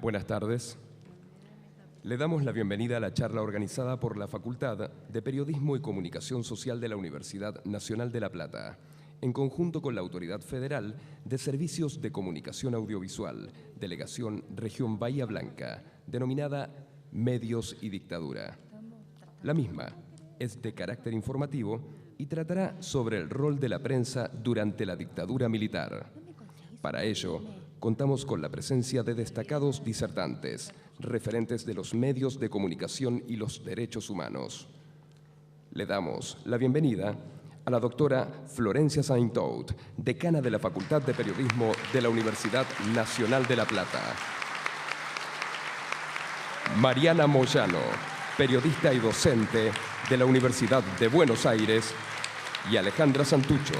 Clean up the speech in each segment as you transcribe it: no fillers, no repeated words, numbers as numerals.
Buenas tardes. Le damos la bienvenida a la charla organizada por la Facultad de Periodismo y Comunicación Social de la Universidad Nacional de La Plata, en conjunto con la Autoridad Federal de Servicios de Comunicación Audiovisual, Delegación Región Bahía Blanca, denominada Medios y Dictadura. La misma es de carácter informativo y tratará sobre el rol de la prensa durante la dictadura militar. Para ello, contamos con la presencia de destacados disertantes, referentes de los medios de comunicación y los derechos humanos. Le damos la bienvenida a la doctora Florencia Saintout, decana de la Facultad de Periodismo de la Universidad Nacional de La Plata. Mariana Moyano, periodista y docente de la Universidad de Buenos Aires, y Alejandra Santucho,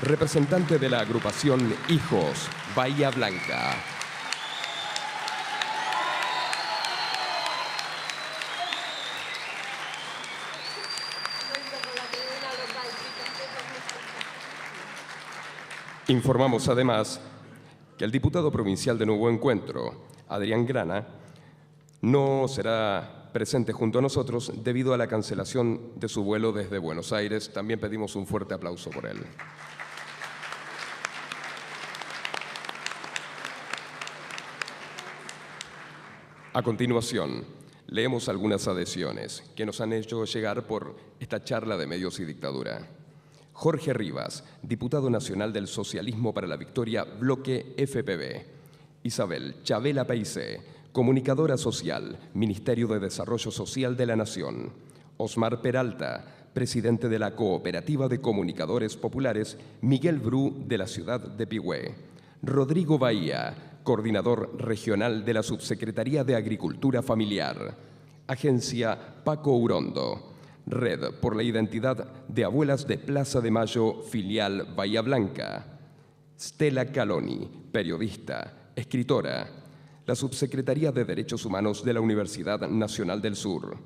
representante de la agrupación Hijos Bahía Blanca. Informamos además que el diputado provincial de Nuevo Encuentro, Adrián Grana, no será presente junto a nosotros debido a la cancelación de su vuelo desde Buenos Aires. También pedimos un fuerte aplauso por él. A continuación, leemos algunas adhesiones que nos han hecho llegar por esta charla de Medios y Dictadura. Jorge Rivas, diputado nacional del Socialismo para la Victoria, Bloque FPV. Isabel Chabela Peicé, comunicadora social, Ministerio de Desarrollo Social de la Nación. Osmar Peralta, presidente de la Cooperativa de Comunicadores Populares Miguel Bru de la ciudad de Pigüé. Rodrigo Bahía, coordinador regional de la Subsecretaría de Agricultura Familiar. Agencia Paco Urondo. Red por la Identidad de Abuelas de Plaza de Mayo, filial Bahía Blanca. Stella Caloni, periodista, escritora. La Subsecretaría de Derechos Humanos de la Universidad Nacional del Sur.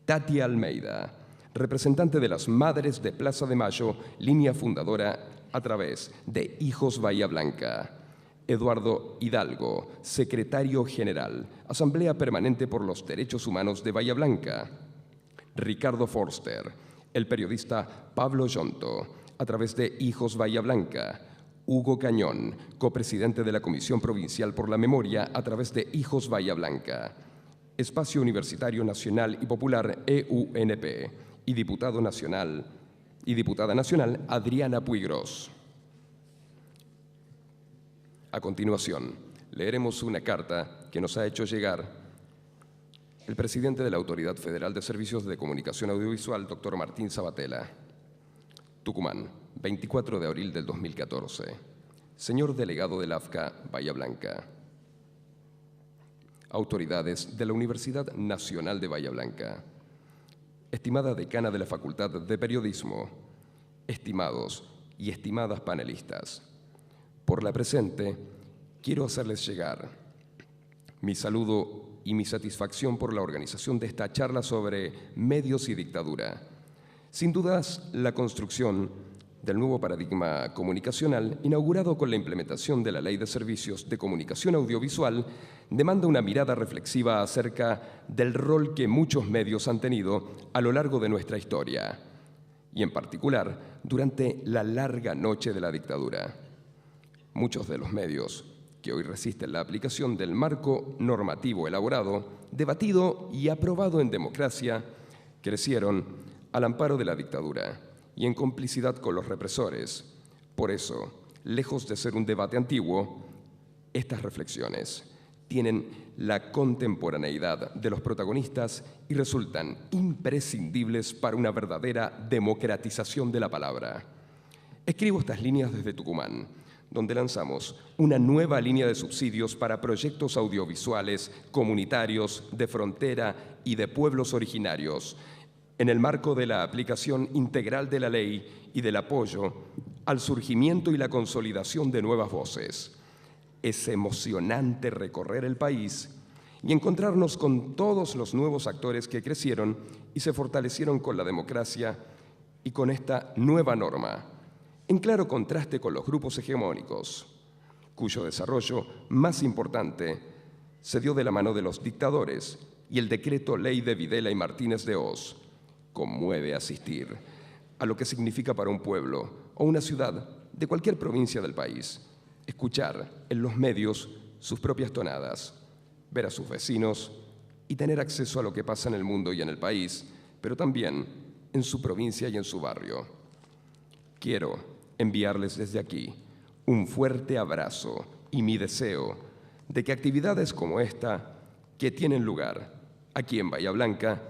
Tati Almeida, representante de las Madres de Plaza de Mayo, línea fundadora a través de Hijos Bahía Blanca. Eduardo Hidalgo, secretario general, Asamblea Permanente por los Derechos Humanos de Bahía Blanca. Ricardo Forster, el periodista Pablo Yonto, a través de Hijos Bahía Blanca. Hugo Cañón, copresidente de la Comisión Provincial por la Memoria, a través de Hijos Bahía Blanca. Espacio Universitario Nacional y Popular, EUNP, y diputada nacional Adriana Puigros. A continuación, leeremos una carta que nos ha hecho llegar el presidente de la Autoridad Federal de Servicios de Comunicación Audiovisual, doctor Martín Sabatella. Tucumán, 24 de abril del 2014. Señor delegado del AFCA, Bahía Blanca. Autoridades de la Universidad Nacional de Bahía Blanca. Estimada decana de la Facultad de Periodismo. Estimados y estimadas panelistas. Por la presente, quiero hacerles llegar mi saludo y mi satisfacción por la organización de esta charla sobre medios y dictadura. Sin dudas, la construcción del nuevo paradigma comunicacional, inaugurado con la implementación de la Ley de Servicios de Comunicación Audiovisual, demanda una mirada reflexiva acerca del rol que muchos medios han tenido a lo largo de nuestra historia, y en particular durante la larga noche de la dictadura. Muchos de los medios que hoy resisten la aplicación del marco normativo elaborado, debatido y aprobado en democracia, crecieron al amparo de la dictadura y en complicidad con los represores. Por eso, lejos de ser un debate antiguo, estas reflexiones tienen la contemporaneidad de los protagonistas y resultan imprescindibles para una verdadera democratización de la palabra. Escribo estas líneas desde Tucumán, donde lanzamos una nueva línea de subsidios para proyectos audiovisuales comunitarios de frontera y de pueblos originarios, en el marco de la aplicación integral de la ley y del apoyo al surgimiento y la consolidación de nuevas voces. Es emocionante recorrer el país y encontrarnos con todos los nuevos actores que crecieron y se fortalecieron con la democracia y con esta nueva norma, en claro contraste con los grupos hegemónicos, cuyo desarrollo más importante se dio de la mano de los dictadores y el decreto Ley de Videla y Martínez de Hoz. Conmueve asistir a lo que significa para un pueblo o una ciudad de cualquier provincia del país escuchar en los medios sus propias tonadas, ver a sus vecinos y tener acceso a lo que pasa en el mundo y en el país, pero también en su provincia y en su barrio. Quiero enviarles desde aquí un fuerte abrazo y mi deseo de que actividades como esta, que tienen lugar aquí en Bahía Blanca,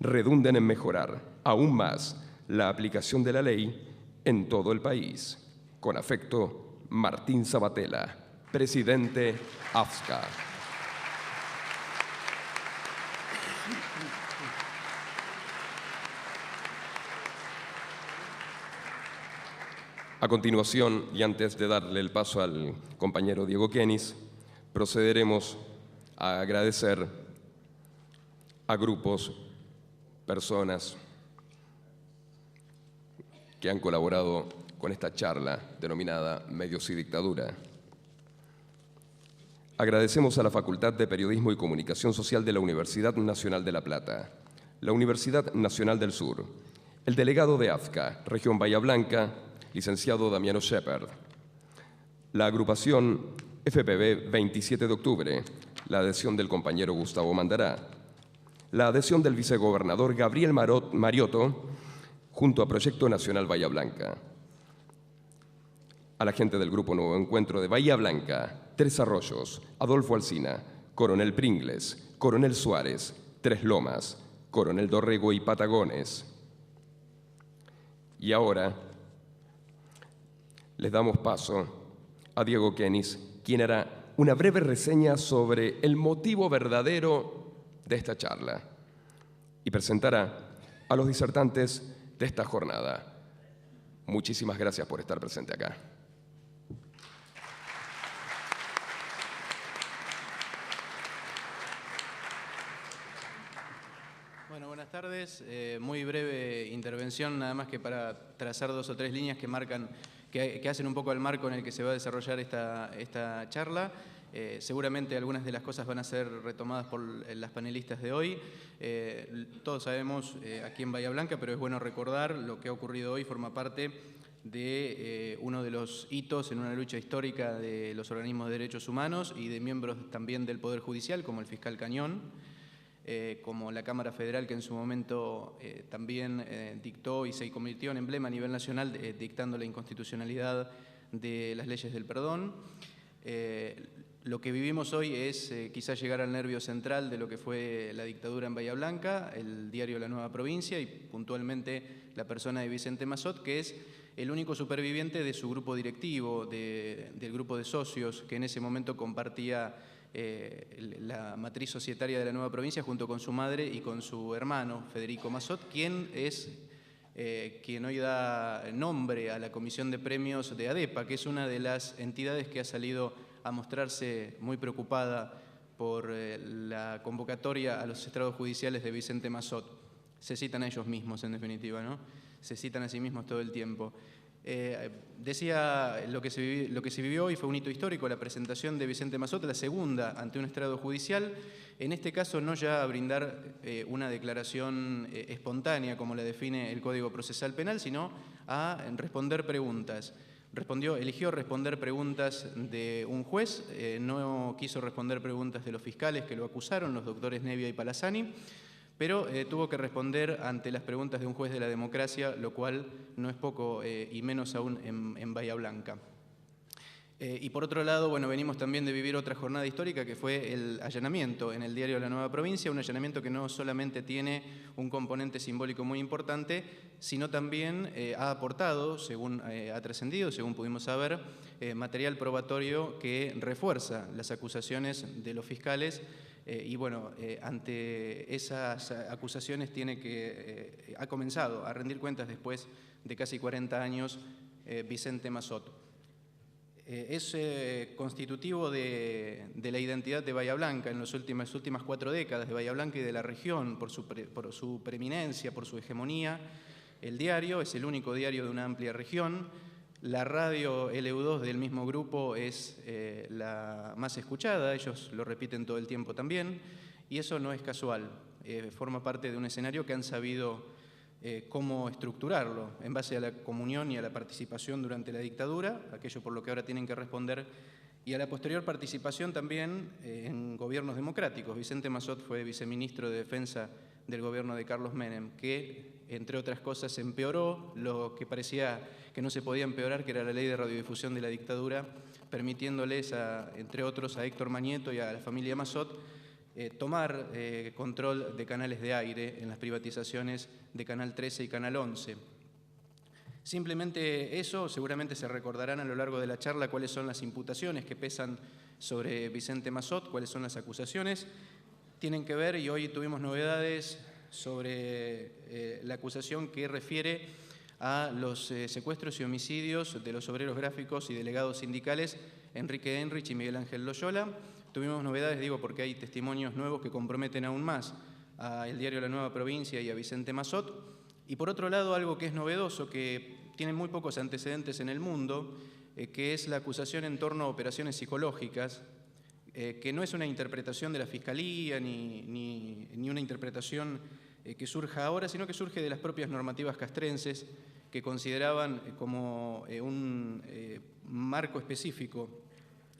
redunden en mejorar aún más la aplicación de la ley en todo el país. Con afecto, Martín Sabatella, presidente AFSCA. A continuación, y antes de darle el paso al compañero Diego Kenis, procederemos a agradecer a grupos, personas que han colaborado con esta charla denominada Medios y Dictadura. Agradecemos a la Facultad de Periodismo y Comunicación Social de la Universidad Nacional de La Plata, la Universidad Nacional del Sur, el delegado de AFSCA, Región Bahía Blanca, licenciado Damiano Shepard, la agrupación FPB 27 de octubre, la adhesión del compañero Gustavo Mandará, la adhesión del vicegobernador Gabriel Mariotto junto a Proyecto Nacional Bahía Blanca, a la gente del Grupo Nuevo Encuentro de Bahía Blanca, Tres Arroyos, Adolfo Alsina, Coronel Pringles, Coronel Suárez, Tres Lomas, Coronel Dorrego y Patagones. Y ahora les damos paso a Diego Kenis, quien hará una breve reseña sobre el motivo verdadero de esta charla y presentará a los disertantes de esta jornada. Muchísimas gracias por estar presente acá. Bueno, buenas tardes. Muy breve intervención, nada más que para trazar 2 o 3 líneas que marcan, que hacen un poco el marco en el que se va a desarrollar esta charla. Seguramente algunas de las cosas van a ser retomadas por las panelistas de hoy. Todos sabemos aquí en Bahía Blanca, pero es bueno recordar lo que ha ocurrido hoy, forma parte de uno de los hitos en una lucha histórica de los organismos de derechos humanos y de miembros también del Poder Judicial, como el fiscal Cañón, como la Cámara Federal, que en su momento también dictó y se convirtió en emblema a nivel nacional, dictando la inconstitucionalidad de las leyes del perdón. Lo que vivimos hoy es quizás llegar al nervio central de lo que fue la dictadura en Bahía Blanca, el diario La Nueva Provincia y puntualmente la persona de Vicente Massot, que es el único superviviente de su grupo directivo, del grupo de socios que en ese momento compartía la matriz societaria de La Nueva Provincia junto con su madre y con su hermano Federico Massot, quien es quien hoy da nombre a la Comisión de Premios de ADEPA, que es una de las entidades que ha salido a mostrarse muy preocupada por la convocatoria a los estrados judiciales de Vicente Massot. Se citan a ellos mismos, en definitiva, ¿no? Se citan a sí mismos todo el tiempo. Decía, lo que se vivió hoy fue un hito histórico, la presentación de Vicente Massot, la segunda ante un estrado judicial, en este caso no ya a brindar una declaración espontánea, como la define el Código Procesal Penal, sino a responder preguntas. Eligió responder preguntas de un juez, no quiso responder preguntas de los fiscales que lo acusaron, los doctores Nevia y Palazani, pero tuvo que responder ante las preguntas de un juez de la democracia, lo cual no es poco y menos aún en Bahía Blanca. Y por otro lado, bueno, venimos también de vivir otra jornada histórica que fue el allanamiento en el diario La Nueva Provincia, un allanamiento que no solamente tiene un componente simbólico muy importante, sino también ha aportado, según ha trascendido, según pudimos saber, material probatorio que refuerza las acusaciones de los fiscales. Y bueno, ante esas acusaciones ha comenzado a rendir cuentas después de casi 40 años Vicente Massot. Es constitutivo de la identidad de Bahía Blanca en las últimas 4 décadas de Bahía Blanca y de la región, por su preeminencia, por su hegemonía. El diario es el único diario de una amplia región. La radio LU2 del mismo grupo es la más escuchada, ellos lo repiten todo el tiempo también, y eso no es casual, forma parte de un escenario que han sabido cómo estructurarlo en base a la comunión y a la participación durante la dictadura, aquello por lo que ahora tienen que responder, y a la posterior participación también en gobiernos democráticos. Vicente Massot fue viceministro de Defensa del gobierno de Carlos Menem, que, entre otras cosas, empeoró lo que parecía que no se podía empeorar, que era la ley de radiodifusión de la dictadura, permitiéndoles, entre otros, a Héctor Mañeto y a la familia Massot tomar control de canales de aire en las privatizaciones de Canal 13 y Canal 11. Simplemente eso, seguramente se recordarán a lo largo de la charla cuáles son las imputaciones que pesan sobre Vicente Massot, cuáles son las acusaciones. Tienen que ver, y hoy tuvimos novedades sobre la acusación que refiere a los secuestros y homicidios de los obreros gráficos y delegados sindicales Enrique Enrich y Miguel Ángel Loyola. Tuvimos novedades, digo, porque hay testimonios nuevos que comprometen aún más al diario La Nueva Provincia y a Vicente Massot. Y por otro lado, algo que es novedoso, que tiene muy pocos antecedentes en el mundo, que es la acusación en torno a operaciones psicológicas, que no es una interpretación de la Fiscalía ni una interpretación que surja ahora, sino que surge de las propias normativas castrenses, que consideraban como un marco específico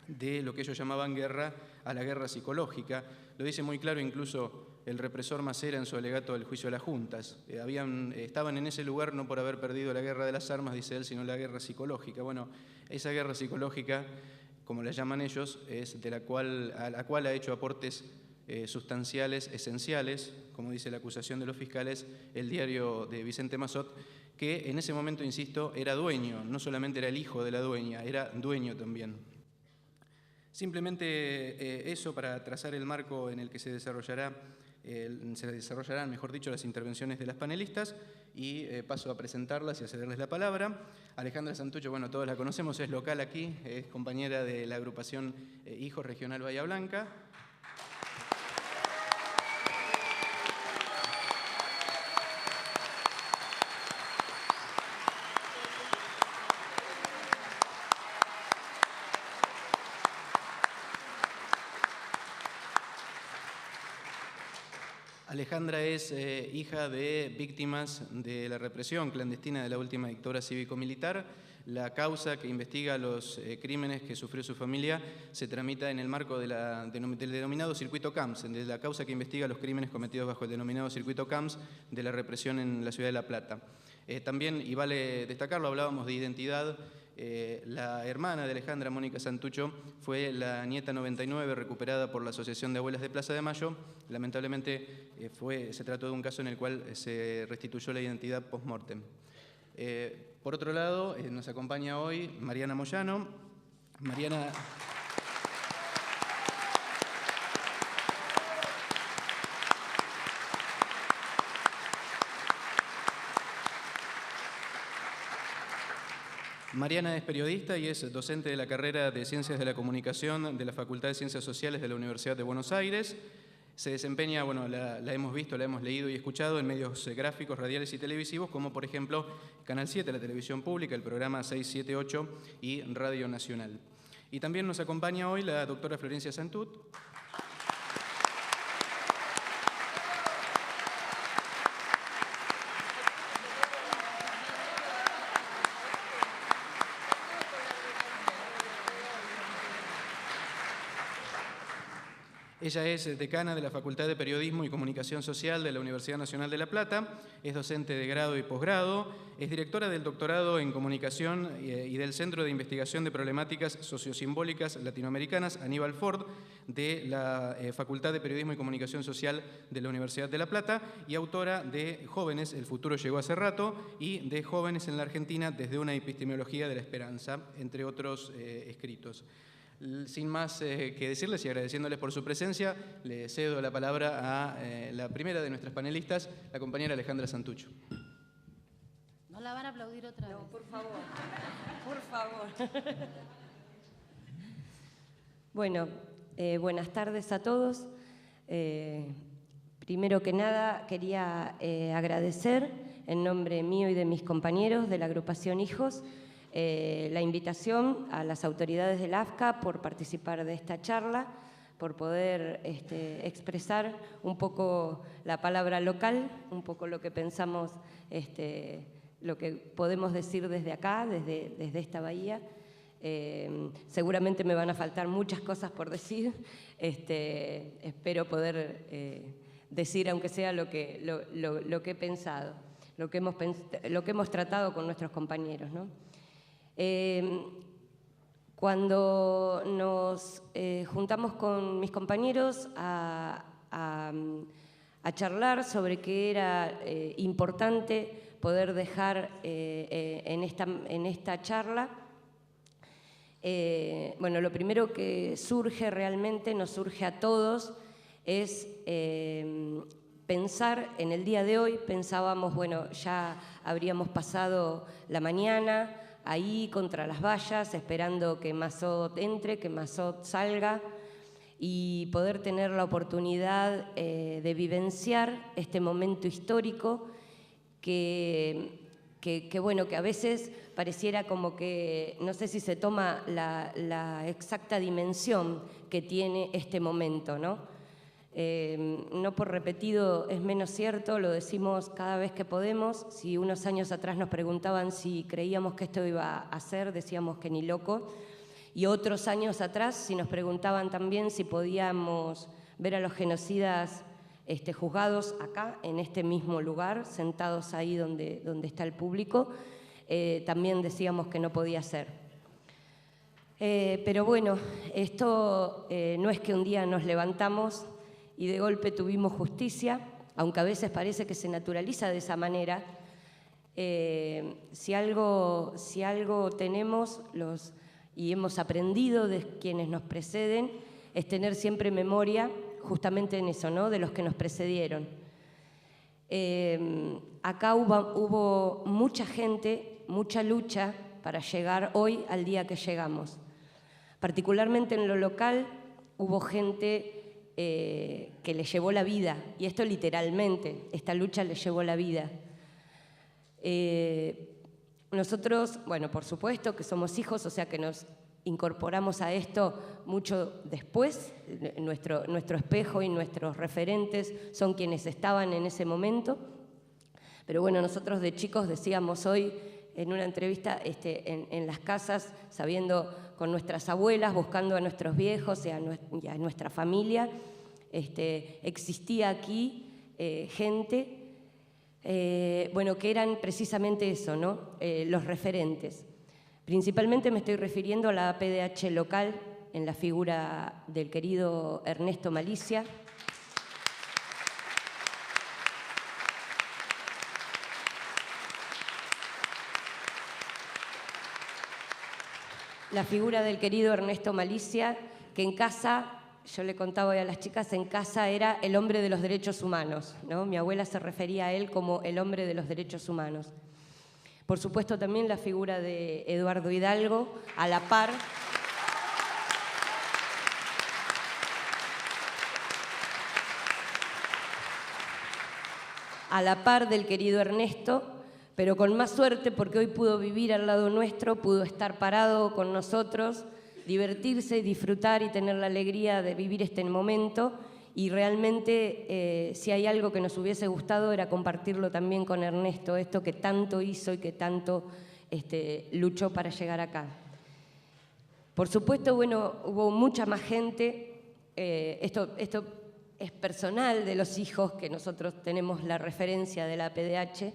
de lo que ellos llamaban guerra a la guerra psicológica. Lo dice muy claro incluso el represor Macera en su alegato del juicio de las juntas. Estaban en ese lugar no por haber perdido la guerra de las armas, dice él, sino la guerra psicológica. Bueno, esa guerra psicológica, como la llaman ellos, es a la cual ha hecho aportes sustanciales, esenciales, como dice la acusación de los fiscales, el diario de Vicente Massot, que en ese momento, insisto, era dueño, no solamente era el hijo de la dueña, era dueño también. Simplemente eso para trazar el marco en el que se desarrollarán, mejor dicho, las intervenciones de las panelistas, y paso a presentarlas y a cederles la palabra. Alejandra Santucho, bueno, todos la conocemos, es local aquí, es compañera de la agrupación Hijos Regional Bahía Blanca. Alejandra es hija de víctimas de la represión clandestina de la última dictadura cívico-militar. La causa que investiga los crímenes que sufrió su familia se tramita en el marco del denominado circuito CAMS, de la causa que investiga los crímenes cometidos bajo el denominado circuito CAMS de la represión en la ciudad de La Plata. También, y vale destacarlo, hablábamos de identidad. La hermana de Alejandra, Mónica Santucho, fue la nieta 99 recuperada por la Asociación de Abuelas de Plaza de Mayo. Lamentablemente se trató de un caso en el cual se restituyó la identidad post-mortem. Por otro lado, nos acompaña hoy Mariana Moyano. Mariana es periodista y es docente de la carrera de Ciencias de la Comunicación de la Facultad de Ciencias Sociales de la Universidad de Buenos Aires. Se desempeña, bueno, la hemos visto, la hemos leído y escuchado en medios gráficos, radiales y televisivos, como por ejemplo Canal 7, la televisión pública, el programa 678 y Radio Nacional. Y también nos acompaña hoy la doctora Florencia Santut. Ella es decana de la Facultad de Periodismo y Comunicación Social de la Universidad Nacional de La Plata, es docente de grado y posgrado, es directora del doctorado en Comunicación y del Centro de Investigación de Problemáticas Sociosimbólicas Latinoamericanas Aníbal Ford de la Facultad de Periodismo y Comunicación Social de la Universidad de La Plata y autora de Jóvenes, el futuro llegó hace rato, y de Jóvenes en la Argentina desde una epistemología de la esperanza, entre otros escritos. Sin más que decirles y agradeciéndoles por su presencia, le cedo la palabra a la primera de nuestras panelistas, la compañera Alejandra Santucho. ¿No la van a aplaudir otra vez? No, por favor. Por favor. Bueno, buenas tardes a todos. Primero que nada, quería agradecer en nombre mío y de mis compañeros de la agrupación Hijos la invitación a las autoridades del AFCA por participar de esta charla, por poder expresar un poco la palabra local, un poco lo que pensamos, lo que podemos decir desde acá, desde esta bahía. Seguramente me van a faltar muchas cosas por decir. Espero poder decir, aunque sea lo que he pensado, lo que hemos tratado con nuestros compañeros, ¿no? Cuando nos juntamos con mis compañeros a charlar sobre qué era importante poder dejar en esta charla, bueno, lo primero que surge realmente, nos surge a todos, es pensar en el día de hoy. Pensábamos, bueno, ya habríamos pasado la mañana ahí contra las vallas, esperando que Massot entre, que Massot salga, y poder tener la oportunidad de vivenciar este momento histórico que bueno, que a veces pareciera como que no sé si se toma la exacta dimensión que tiene este momento, ¿no? No por repetido es menos cierto, lo decimos cada vez que podemos. Si unos años atrás nos preguntaban si creíamos que esto iba a ser, decíamos que ni loco. Y otros años atrás, si nos preguntaban también si podíamos ver a los genocidas juzgados acá, en este mismo lugar, sentados ahí donde está el público, también decíamos que no podía ser. Pero bueno, esto no es que un día nos levantamos y de golpe tuvimos justicia, aunque a veces parece que se naturaliza de esa manera. Si algo tenemos y hemos aprendido de quienes nos preceden, es tener siempre memoria justamente en eso, ¿no? De los que nos precedieron. Acá hubo mucha gente, mucha lucha para llegar hoy al día que llegamos. Particularmente en lo local hubo gente que le llevó la vida, y esto literalmente, esta lucha le llevó la vida. Nosotros, bueno, por supuesto que somos hijos, o sea que nos incorporamos a esto mucho después. Nuestro espejo y nuestros referentes son quienes estaban en ese momento. Pero bueno, nosotros de chicos decíamos hoy en una entrevista en las casas, sabiendo con nuestras abuelas, buscando a nuestros viejos y a nuestra familia, existía aquí gente, bueno, que eran precisamente eso, ¿no? Los referentes. Principalmente me estoy refiriendo a la APDH local, en la figura del querido Ernesto Malicia. La figura del querido Ernesto Malicia, que en casa, yo le contaba hoy a las chicas, en casa era el hombre de los derechos humanos, ¿no? Mi abuela se refería a él como el hombre de los derechos humanos. Por supuesto también la figura de Eduardo Hidalgo, a la par del querido Ernesto, pero con más suerte porque hoy pudo vivir al lado nuestro, pudo estar parado con nosotros, divertirse y disfrutar y tener la alegría de vivir este momento. Y realmente si hay algo que nos hubiese gustado era compartirlo también con Ernesto, esto que tanto hizo y que tanto luchó para llegar acá. Por supuesto, bueno, hubo mucha más gente, esto es personal de los hijos que nosotros tenemos la referencia de la APDH.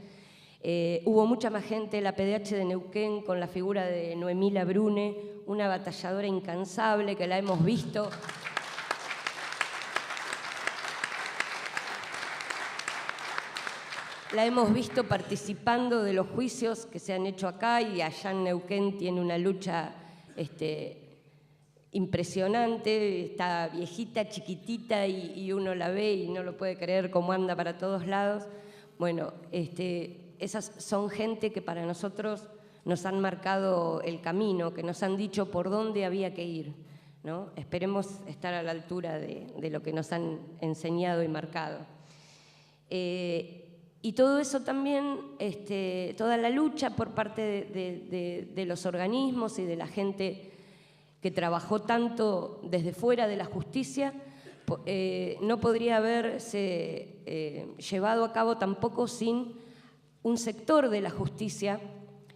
Hubo mucha más gente, la APDH de Neuquén, con la figura de Noemí Labrune, una batalladora incansable que la hemos visto. La hemos visto participando de los juicios que se han hecho acá, y allá en Neuquén tiene una lucha impresionante. Está viejita, chiquitita, y uno la ve y no lo puede creer cómo anda para todos lados. Bueno, esas son gente que para nosotros nos han marcado el camino, que nos han dicho por dónde había que ir, ¿no? Esperemos estar a la altura de lo que nos han enseñado y marcado. Y todo eso también, toda la lucha por parte de los organismos y de la gente que trabajó tanto desde fuera de la justicia, no podría haberse llevado a cabo tampoco sin un sector de la justicia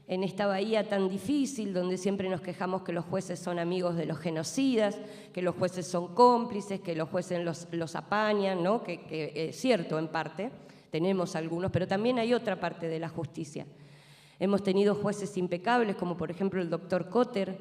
en esta bahía tan difícil, donde siempre nos quejamos que los jueces son amigos de los genocidas, que los jueces son cómplices, que los jueces los apañan, ¿no? Que es cierto en parte, tenemos algunos, pero también hay otra parte de la justicia. Hemos tenido jueces impecables, como por ejemplo el doctor Cotter,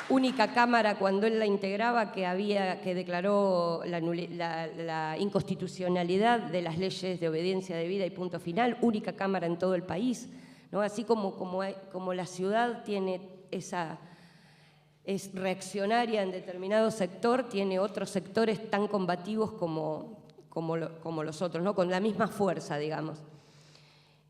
única cámara cuando él la integraba que declaró la inconstitucionalidad de las leyes de obediencia debida y punto final, única cámara en todo el país, ¿no? Así como la ciudad tiene es reaccionaria en determinado sector, tiene otros sectores tan combativos como los otros, ¿no? Con la misma fuerza, digamos.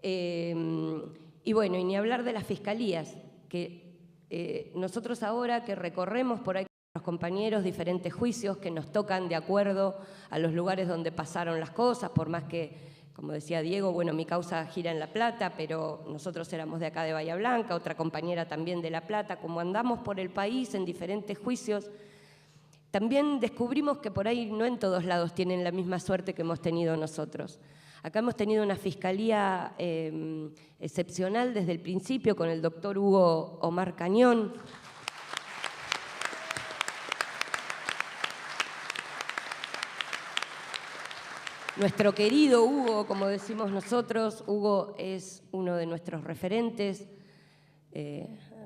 Y bueno, y ni hablar de las fiscalías, que nosotros ahora que recorremos por ahí con los compañeros diferentes juicios que nos tocan de acuerdo a los lugares donde pasaron las cosas, por más que, como decía Diego, bueno, mi causa gira en La Plata, pero nosotros éramos de acá de Bahía Blanca, otra compañera también de La Plata, como andamos por el país en diferentes juicios, también descubrimos que por ahí no en todos lados tienen la misma suerte que hemos tenido nosotros. Acá hemos tenido una fiscalía excepcional desde el principio con el doctor Hugo Omar Cañón. Nuestro querido Hugo, como decimos nosotros, Hugo es uno de nuestros referentes.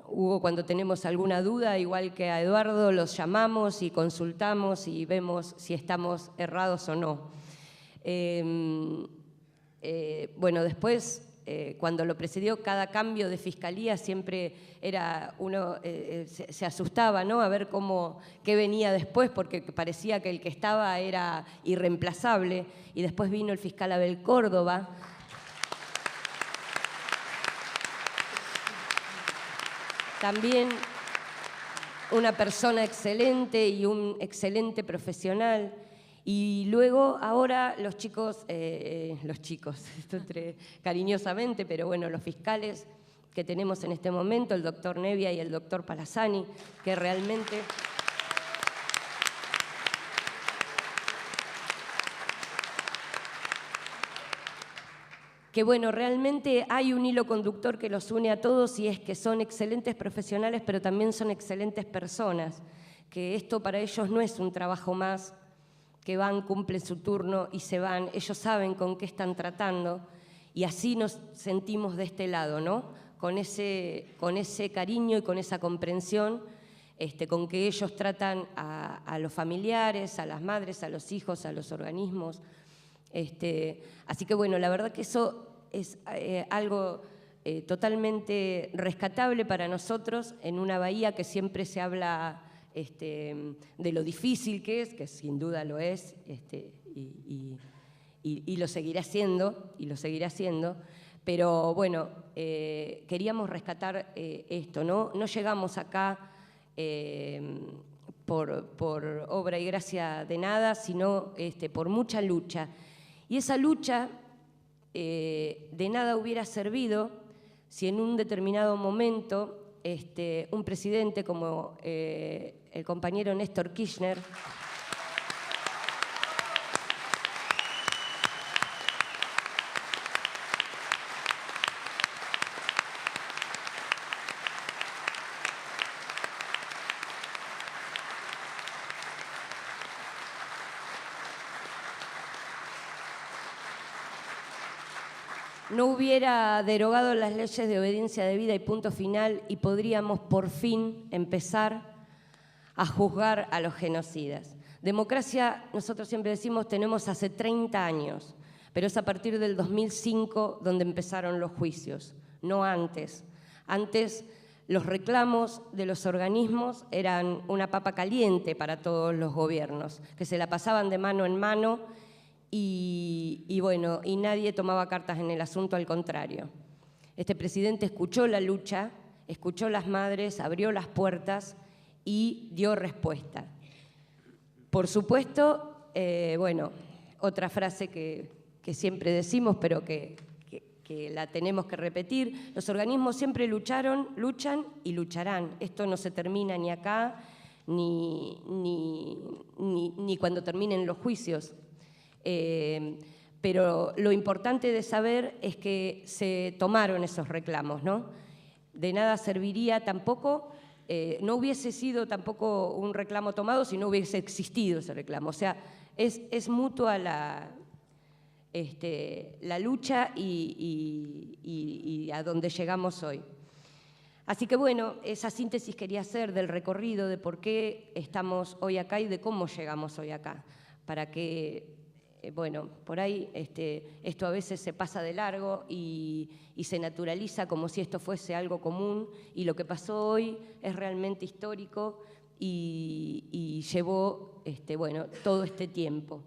Hugo, cuando tenemos alguna duda, igual que a Eduardo, los llamamos y consultamos y vemos si estamos errados o no. Bueno, después, cuando lo presidió, cada cambio de fiscalía siempre era uno se asustaba, ¿no? A ver qué venía después, porque parecía que el que estaba era irreemplazable. Y después vino el fiscal Abel Córdoba. También una persona excelente y un excelente profesional. Y luego, ahora, los chicos, esto entre cariñosamente, pero bueno, los fiscales que tenemos en este momento, el doctor Nevia y el doctor Palazani, que realmente bueno, realmente hay un hilo conductor que los une a todos y es que son excelentes profesionales, pero también son excelentes personas, que esto para ellos no es un trabajo más, que van, cumplen su turno y se van. Ellos saben con qué están tratando y así nos sentimos de este lado, ¿no? Con ese cariño y con esa comprensión con que ellos tratan a los familiares, a las madres, a los hijos, a los organismos. Así que bueno, la verdad que eso es algo totalmente rescatable para nosotros en una bahía que siempre se habla de lo difícil que sin duda lo es, y lo seguirá siendo, pero bueno, queríamos rescatar esto, ¿no? No llegamos acá por obra y gracia de nada, sino por mucha lucha. Y esa lucha de nada hubiera servido si en un determinado momento un presidente como el compañero Néstor Kirchner no hubiera derogado las leyes de obediencia debida y punto final, y podríamos por fin empezar a juzgar a los genocidas. Democracia, nosotros siempre decimos, tenemos hace 30 años, pero es a partir del 2005 donde empezaron los juicios, no antes. Antes los reclamos de los organismos eran una papa caliente para todos los gobiernos, que se la pasaban de mano en mano y bueno, y nadie tomaba cartas en el asunto, al contrario. Este presidente escuchó la lucha, escuchó las madres, abrió las puertas y dio respuesta. Por supuesto, bueno, otra frase que siempre decimos, pero que la tenemos que repetir, los organismos siempre luchan y lucharán. Esto no se termina ni acá, ni cuando terminen los juicios. Pero lo importante de saber es que se tomaron esos reclamos, ¿no? De nada serviría tampoco, no hubiese sido tampoco un reclamo tomado si no hubiese existido ese reclamo. O sea, es mutua la lucha y a donde llegamos hoy. Así que bueno, esa síntesis quería hacer del recorrido, de por qué estamos hoy acá y de cómo llegamos hoy acá, para que, bueno, por ahí esto a veces se pasa de largo y se naturaliza como si esto fuese algo común, y lo que pasó hoy es realmente histórico y llevó bueno, todo este tiempo.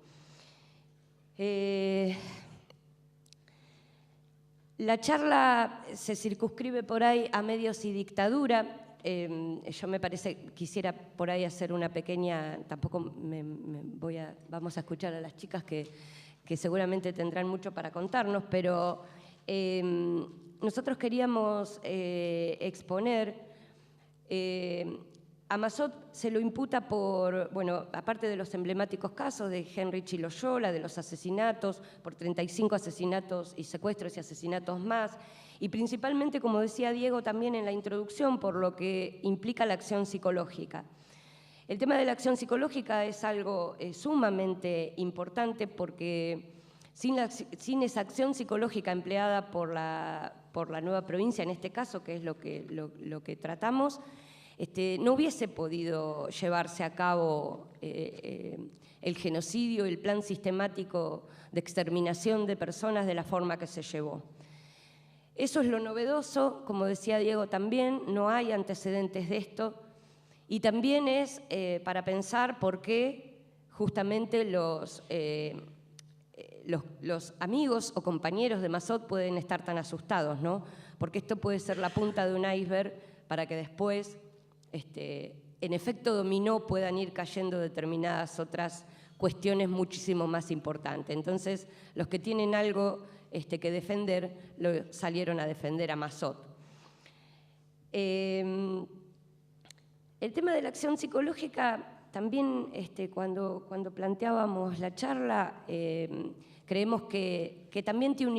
La charla se circunscribe por ahí a medios y dictadura. Yo me parece, quisiera por ahí hacer una pequeña, tampoco vamos a escuchar a las chicas que seguramente tendrán mucho para contarnos, pero nosotros queríamos exponer, a Massot se lo imputa por, bueno, aparte de los emblemáticos casos de Heinrich y Loyola, de los asesinatos, por 35 asesinatos y secuestros y asesinatos más, y principalmente, como decía Diego también en la introducción, por lo que implica la acción psicológica. El tema de la acción psicológica es algo sumamente importante porque sin esa acción psicológica empleada por la nueva provincia, en este caso, que es lo que tratamos, no hubiese podido llevarse a cabo el genocidio, el plan sistemático de exterminación de personas de la forma que se llevó. Eso es lo novedoso, como decía Diego también, no hay antecedentes de esto, y también es para pensar por qué justamente los amigos o compañeros de Massot pueden estar tan asustados, ¿no? Porque esto puede ser la punta de un iceberg para que después, en efecto dominó, puedan ir cayendo determinadas otras cuestiones muchísimo más importantes. Entonces, los que tienen algo que defender, salieron a defender a Massot. El tema de la acción psicológica, también cuando planteábamos la charla, creemos que también tiene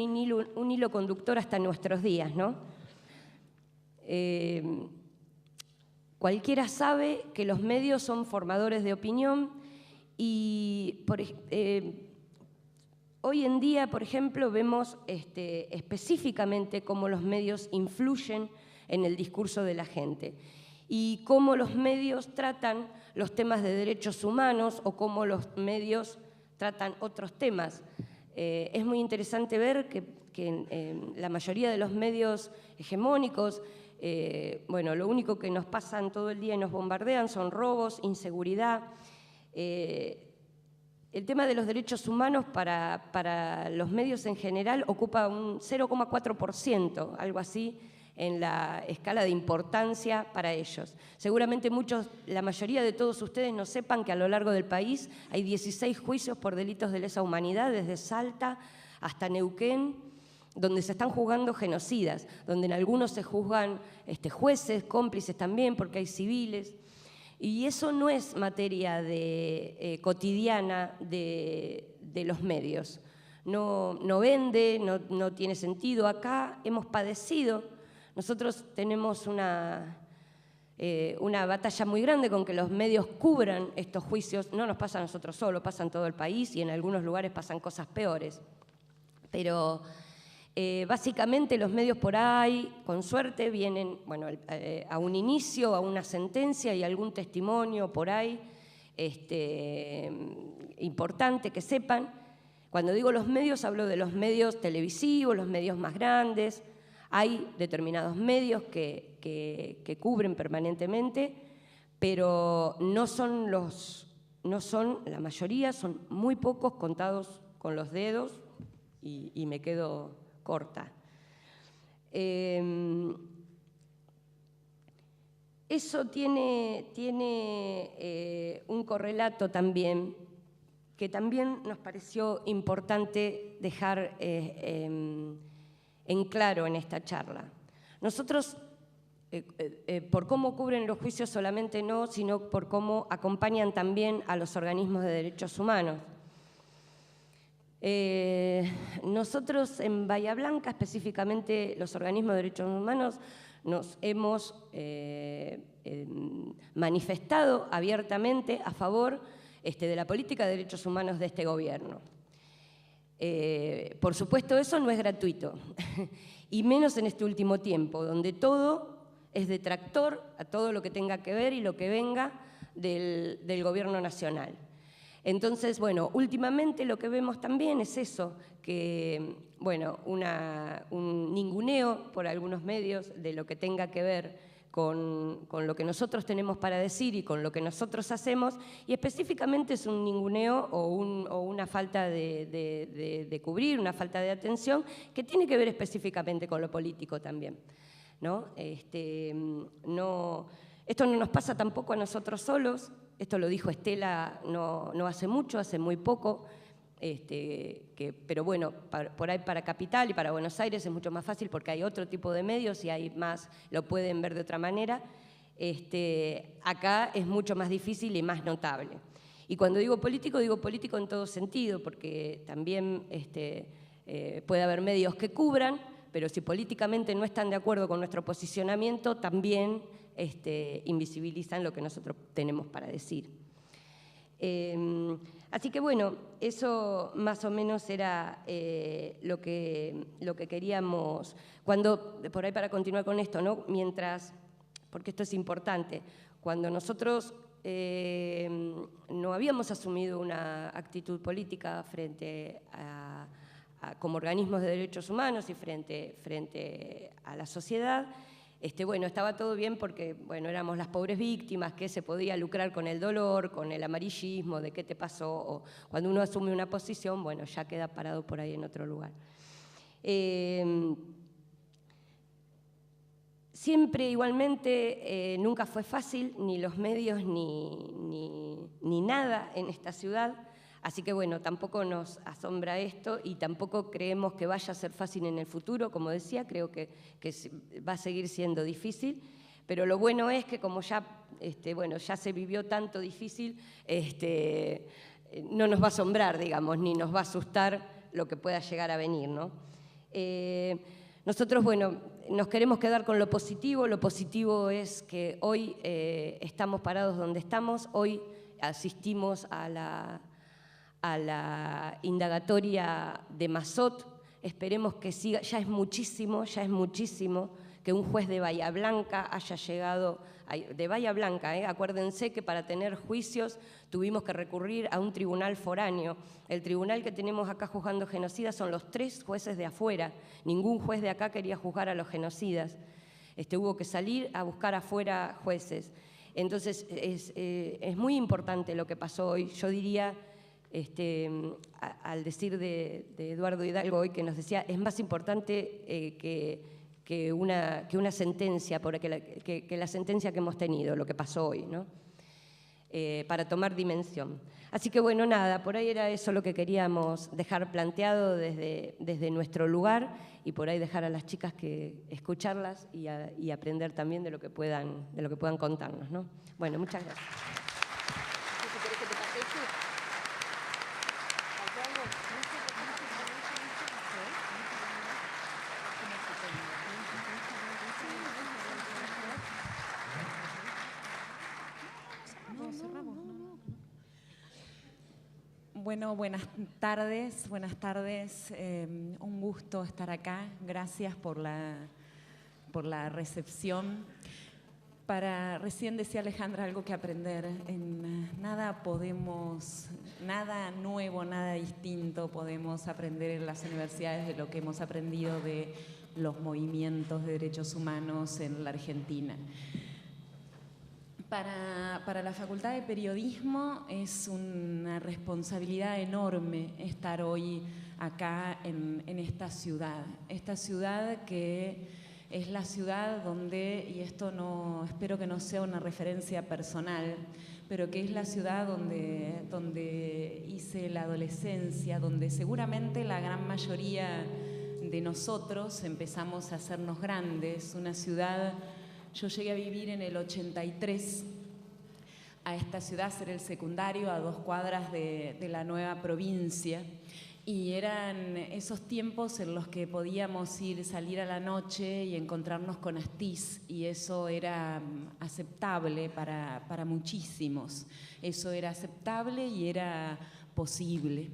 un hilo conductor hasta nuestros días, ¿no? Cualquiera sabe que los medios son formadores de opinión y hoy en día, por ejemplo, vemos específicamente cómo los medios influyen en el discurso de la gente y cómo los medios tratan los temas de derechos humanos o cómo los medios tratan otros temas. Es muy interesante ver que en la mayoría de los medios hegemónicos, bueno, lo único que nos pasan todo el día y nos bombardean son robos, inseguridad. El tema de los derechos humanos para los medios en general ocupa un 0,4%, algo así, en la escala de importancia para ellos. Seguramente la mayoría de todos ustedes no sepan que a lo largo del país hay 16 juicios por delitos de lesa humanidad, desde Salta hasta Neuquén, donde se están juzgando genocidas, donde en algunos se juzgan jueces, cómplices también, porque hay civiles. Y eso no es materia cotidiana de los medios. No vende, no tiene sentido. Acá hemos padecido, nosotros tenemos una batalla muy grande con que los medios cubran estos juicios. No nos pasa a nosotros solo, pasa en todo el país y en algunos lugares pasan cosas peores. Pero básicamente los medios por ahí, con suerte, vienen a un inicio, a una sentencia y algún testimonio por ahí importante que sepan. Cuando digo los medios, hablo de los medios televisivos, los medios más grandes. Hay determinados medios que cubren permanentemente, pero no son la mayoría, son muy pocos, contados con los dedos, y me quedo corta. Eso tiene un correlato también, que también nos pareció importante dejar en claro en esta charla. Nosotros, por cómo cubren los juicios solamente no, sino por cómo acompañan también a los organismos de derechos humanos. Nosotros en Bahía Blanca, específicamente los organismos de derechos humanos, nos hemos manifestado abiertamente a favor de la política de derechos humanos de este gobierno. Por supuesto, eso no es gratuito, y menos en este último tiempo, donde todo es detractor a todo lo que tenga que ver y lo que venga del gobierno nacional. Entonces, bueno, últimamente lo que vemos también es eso, que, bueno, un ninguneo por algunos medios de lo que tenga que ver con lo que nosotros tenemos para decir y con lo que nosotros hacemos, y específicamente es un ninguneo o una falta de cubrir, una falta de atención, que tiene que ver específicamente con lo político también, ¿no? Esto no nos pasa tampoco a nosotros solos. Esto lo dijo Estela no hace mucho, hace muy poco, pero bueno, por ahí para Capital y para Buenos Aires es mucho más fácil porque hay otro tipo de medios y hay más, lo pueden ver de otra manera. Acá es mucho más difícil y más notable. Y cuando digo político en todo sentido, porque también puede haber medios que cubran, pero si políticamente no están de acuerdo con nuestro posicionamiento, también invisibilizan lo que nosotros tenemos para decir. Así que bueno, eso más o menos era lo que queríamos. Cuando, por ahí para continuar con esto, ¿no? Mientras, porque esto es importante, cuando nosotros no habíamos asumido una actitud política como organismos de derechos humanos y frente a la sociedad, bueno, estaba todo bien porque, bueno, éramos las pobres víctimas, que se podía lucrar con el dolor, con el amarillismo, de qué te pasó, o cuando uno asume una posición, bueno, ya queda parado por ahí en otro lugar. Siempre igualmente nunca fue fácil, ni los medios ni nada en esta ciudad. Así que bueno, tampoco nos asombra esto y tampoco creemos que vaya a ser fácil en el futuro. Como decía, creo que va a seguir siendo difícil, pero lo bueno es que como ya, ya se vivió tanto difícil, no nos va a asombrar, digamos, ni nos va a asustar lo que pueda llegar a venir, ¿no? Nosotros, bueno, nos queremos quedar con lo positivo. Lo positivo es que hoy estamos parados donde estamos, hoy asistimos a la indagatoria de Mazot. Esperemos que siga. Ya es muchísimo que un juez de Bahía Blanca haya llegado, de Bahía Blanca, acuérdense que para tener juicios tuvimos que recurrir a un tribunal foráneo. El tribunal que tenemos acá juzgando genocidas son los 3 jueces de afuera. Ningún juez de acá quería juzgar a los genocidas. Hubo que salir a buscar afuera jueces. Entonces es muy importante lo que pasó hoy. Yo diría, al decir de Eduardo Hidalgo hoy, que nos decía, es más importante que una sentencia, que la sentencia que hemos tenido, lo que pasó hoy, ¿no? Para tomar dimensión. Así que bueno, nada, por ahí era eso lo que queríamos dejar planteado desde nuestro lugar, y por ahí dejar a las chicas que escucharlas y aprender también de lo que puedan contarnos, ¿no? Bueno, muchas gracias. Bueno, buenas tardes. Un gusto estar acá. Gracias por la recepción. Recién decía Alejandra algo que aprender. En nada nuevo, nada distinto podemos aprender en las universidades de lo que hemos aprendido de los movimientos de derechos humanos en la Argentina. Para la Facultad de Periodismo es una responsabilidad enorme estar hoy acá en esta ciudad que Es la ciudad donde, y esto no, espero que no sea una referencia personal, pero que es la ciudad donde hice la adolescencia, donde seguramente la gran mayoría de nosotros empezamos a hacernos grandes. Una ciudad, yo llegué a vivir en el 83 a esta ciudad, hacer el secundario a 2 cuadras de la nueva provincia. Y eran esos tiempos en los que podíamos salir a la noche y encontrarnos con Astiz, y eso era aceptable para muchísimos. Eso era aceptable y era posible.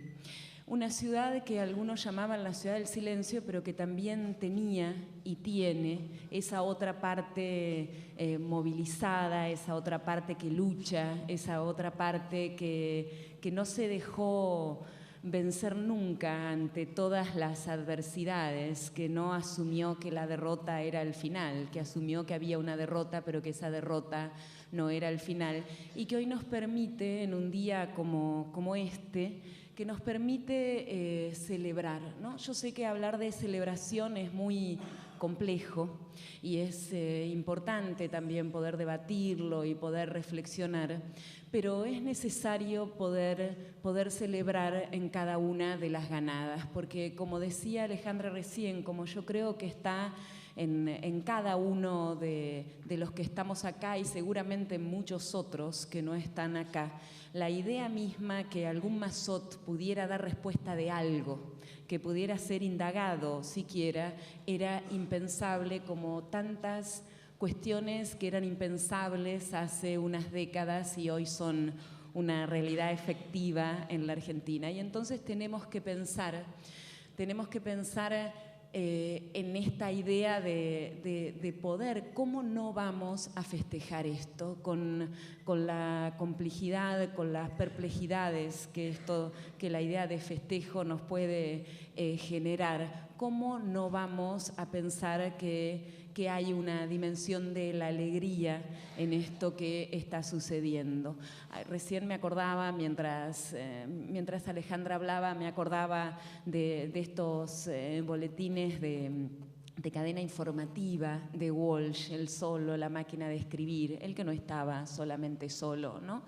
Una ciudad que algunos llamaban la ciudad del silencio, pero que también tenía y tiene esa otra parte movilizada, esa otra parte que lucha, esa otra parte que no se dejó vencer nunca ante todas las adversidades, que no asumió que la derrota era el final, que asumió que había una derrota, pero que esa derrota no era el final, y que hoy nos permite, en un día como este, que nos permite celebrar, ¿no? Yo sé que hablar de celebración es muy complejo y es importante también poder debatirlo y poder reflexionar, pero es necesario poder celebrar en cada una de las ganadas, porque como decía Alejandra recién, como yo creo que está en cada uno de los que estamos acá y seguramente en muchos otros que no están acá, la idea misma que algún mazot pudiera dar respuesta de algo, que pudiera ser indagado siquiera, era impensable, como tantas cuestiones que eran impensables hace unas décadas y hoy son una realidad efectiva en la Argentina. Y entonces tenemos que pensar en esta idea de poder, ¿cómo no vamos a festejar esto con la complejidad, con las perplejidades que la idea de festejo nos puede generar? ¿Cómo no vamos a pensar que hay una dimensión de la alegría en esto que está sucediendo? Recién me acordaba, mientras Alejandra hablaba, me acordaba de estos boletines de cadena informativa de Walsh, el solo, la máquina de escribir, el que no estaba solamente solo, ¿no?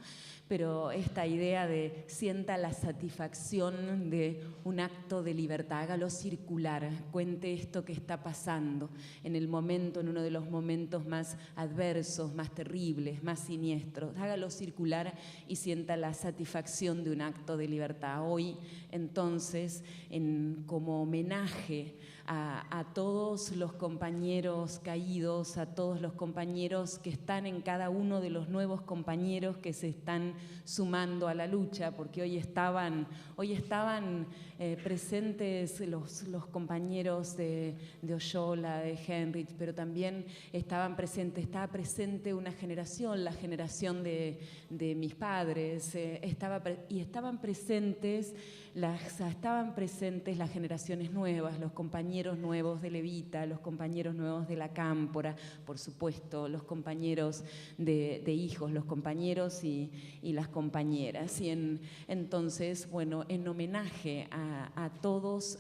Pero esta idea de sienta la satisfacción de un acto de libertad, hágalo circular, cuente esto que está pasando en uno de los momentos más adversos, más terribles, más siniestros, hágalo circular y sienta la satisfacción de un acto de libertad. Hoy, entonces, como homenaje a todos los compañeros caídos, a todos los compañeros que están en cada uno de los nuevos compañeros que se están sumando a la lucha, porque hoy estaban presentes los compañeros de Oyola, de Henrich, pero también estaba presente una generación, la generación de mis padres, estaban presentes las generaciones nuevas, los compañeros nuevos de Levita, los compañeros nuevos de la Cámpora, por supuesto, los compañeros de hijos, los compañeros y las compañeras. Y entonces, bueno, en homenaje a todos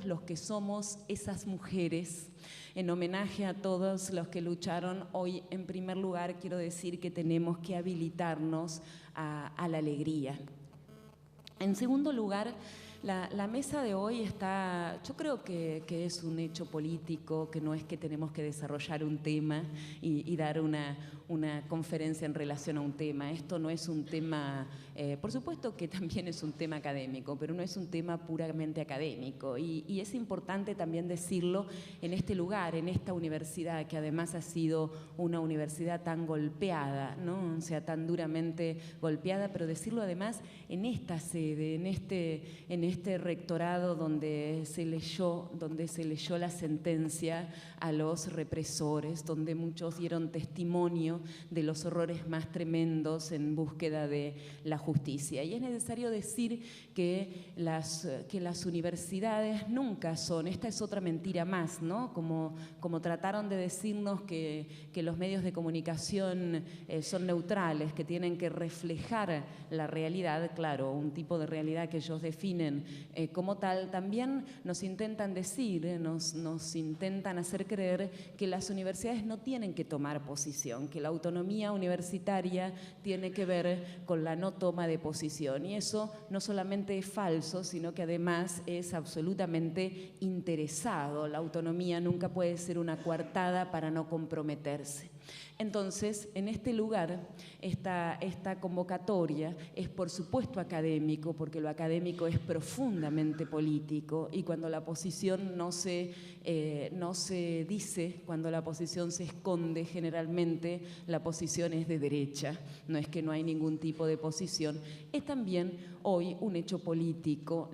los que somos esas mujeres, en homenaje a todos los que lucharon, hoy en primer lugar quiero decir que tenemos que habilitarnos a la alegría. En segundo lugar, la mesa de hoy está, yo creo que es un hecho político, que no es que tenemos que desarrollar un tema y dar una conferencia en relación a un tema. Esto no es un tema, por supuesto que también es un tema académico, pero no es un tema puramente académico. Y es importante también decirlo en este lugar, en esta universidad, que además ha sido una universidad tan golpeada, ¿no? O sea, tan duramente golpeada, pero decirlo además en esta sede, en este rectorado donde se leyó la sentencia a los represores, donde muchos dieron testimonio de los horrores más tremendos en búsqueda de la justicia. Y es necesario decir que las universidades nunca son, esta es otra mentira más, ¿no? Como trataron de decirnos que los medios de comunicación son neutrales, que tienen que reflejar la realidad, claro, un tipo de realidad que ellos definen asumen como tal, también nos intentan decir, nos intentan hacer creer que las universidades no tienen que tomar posición, que la autonomía universitaria tiene que ver con la no toma de posición. Y eso no solamente es falso, sino que además es absolutamente interesado. La autonomía nunca puede ser una coartada para no comprometerse. Entonces, en este lugar, esta convocatoria es por supuesto académico, porque lo académico es profundamente político, y cuando la posición no se dice, cuando la posición se esconde, generalmente la posición es de derecha, no es que no hay ningún tipo de posición, es también hoy un hecho político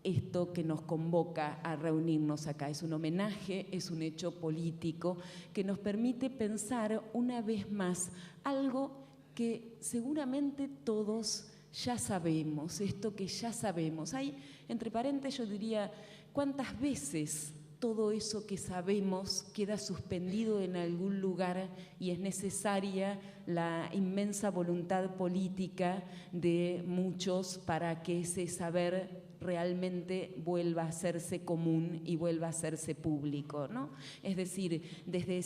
esto que nos convoca a reunirnos acá. Es un homenaje, es un hecho político que nos permite pensar una vez más algo que seguramente todos ya sabemos, esto que ya sabemos. Hay, entre paréntesis, yo diría, ¿cuántas veces todo eso que sabemos queda suspendido en algún lugar y es necesaria la inmensa voluntad política de muchos para que ese saber realmente vuelva a hacerse común y vuelva a hacerse público, ¿no? Es decir, desde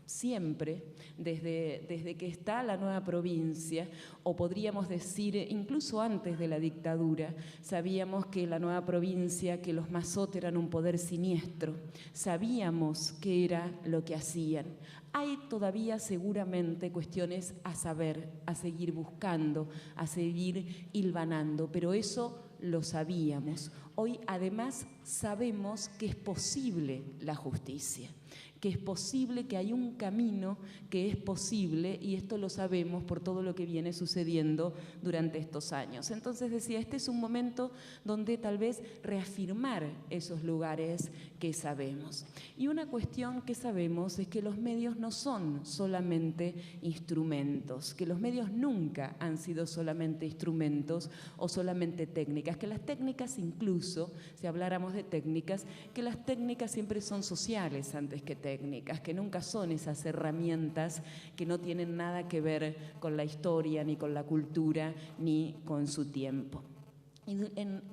siempre, desde que está la nueva provincia, o podríamos decir incluso antes de la dictadura, sabíamos que la nueva provincia, que los Mazot eran un poder siniestro, sabíamos qué era lo que hacían. Hay todavía seguramente cuestiones a saber, a seguir buscando, a seguir hilvanando, pero eso lo sabíamos. Hoy además sabemos que es posible la justicia, que es posible, que hay un camino que es posible, y esto lo sabemos por todo lo que viene sucediendo durante estos años. Entonces decía, este es un momento donde tal vez reafirmar esos lugares que sabemos. Y una cuestión que sabemos es que los medios no son solamente instrumentos, que los medios nunca han sido solamente instrumentos o solamente técnicas, que las técnicas incluso, si habláramos de técnicas, que las técnicas siempre son sociales antes que técnicas, que nunca son esas herramientas que no tienen nada que ver con la historia, ni con la cultura, ni con su tiempo. Y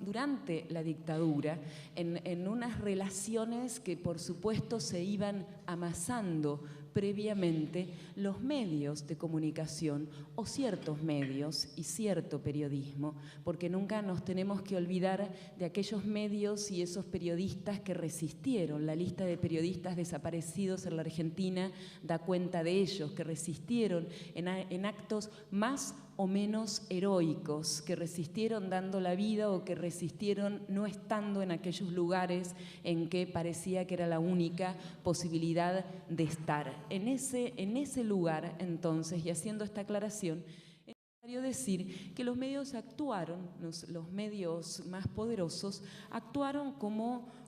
durante la dictadura, en unas relaciones que por supuesto se iban amasando previamente, los medios de comunicación, o ciertos medios y cierto periodismo, porque nunca nos tenemos que olvidar de aquellos medios y esos periodistas que resistieron. La lista de periodistas desaparecidos en la Argentina da cuenta de ellos, que resistieron en actos más o menos heroicos, que resistieron dando la vida o que resistieron no estando en aquellos lugares en que parecía que era la única posibilidad de estar. En ese lugar, entonces, y haciendo esta aclaración, es necesario decir que los medios actuaron, los medios más poderosos, actuaron como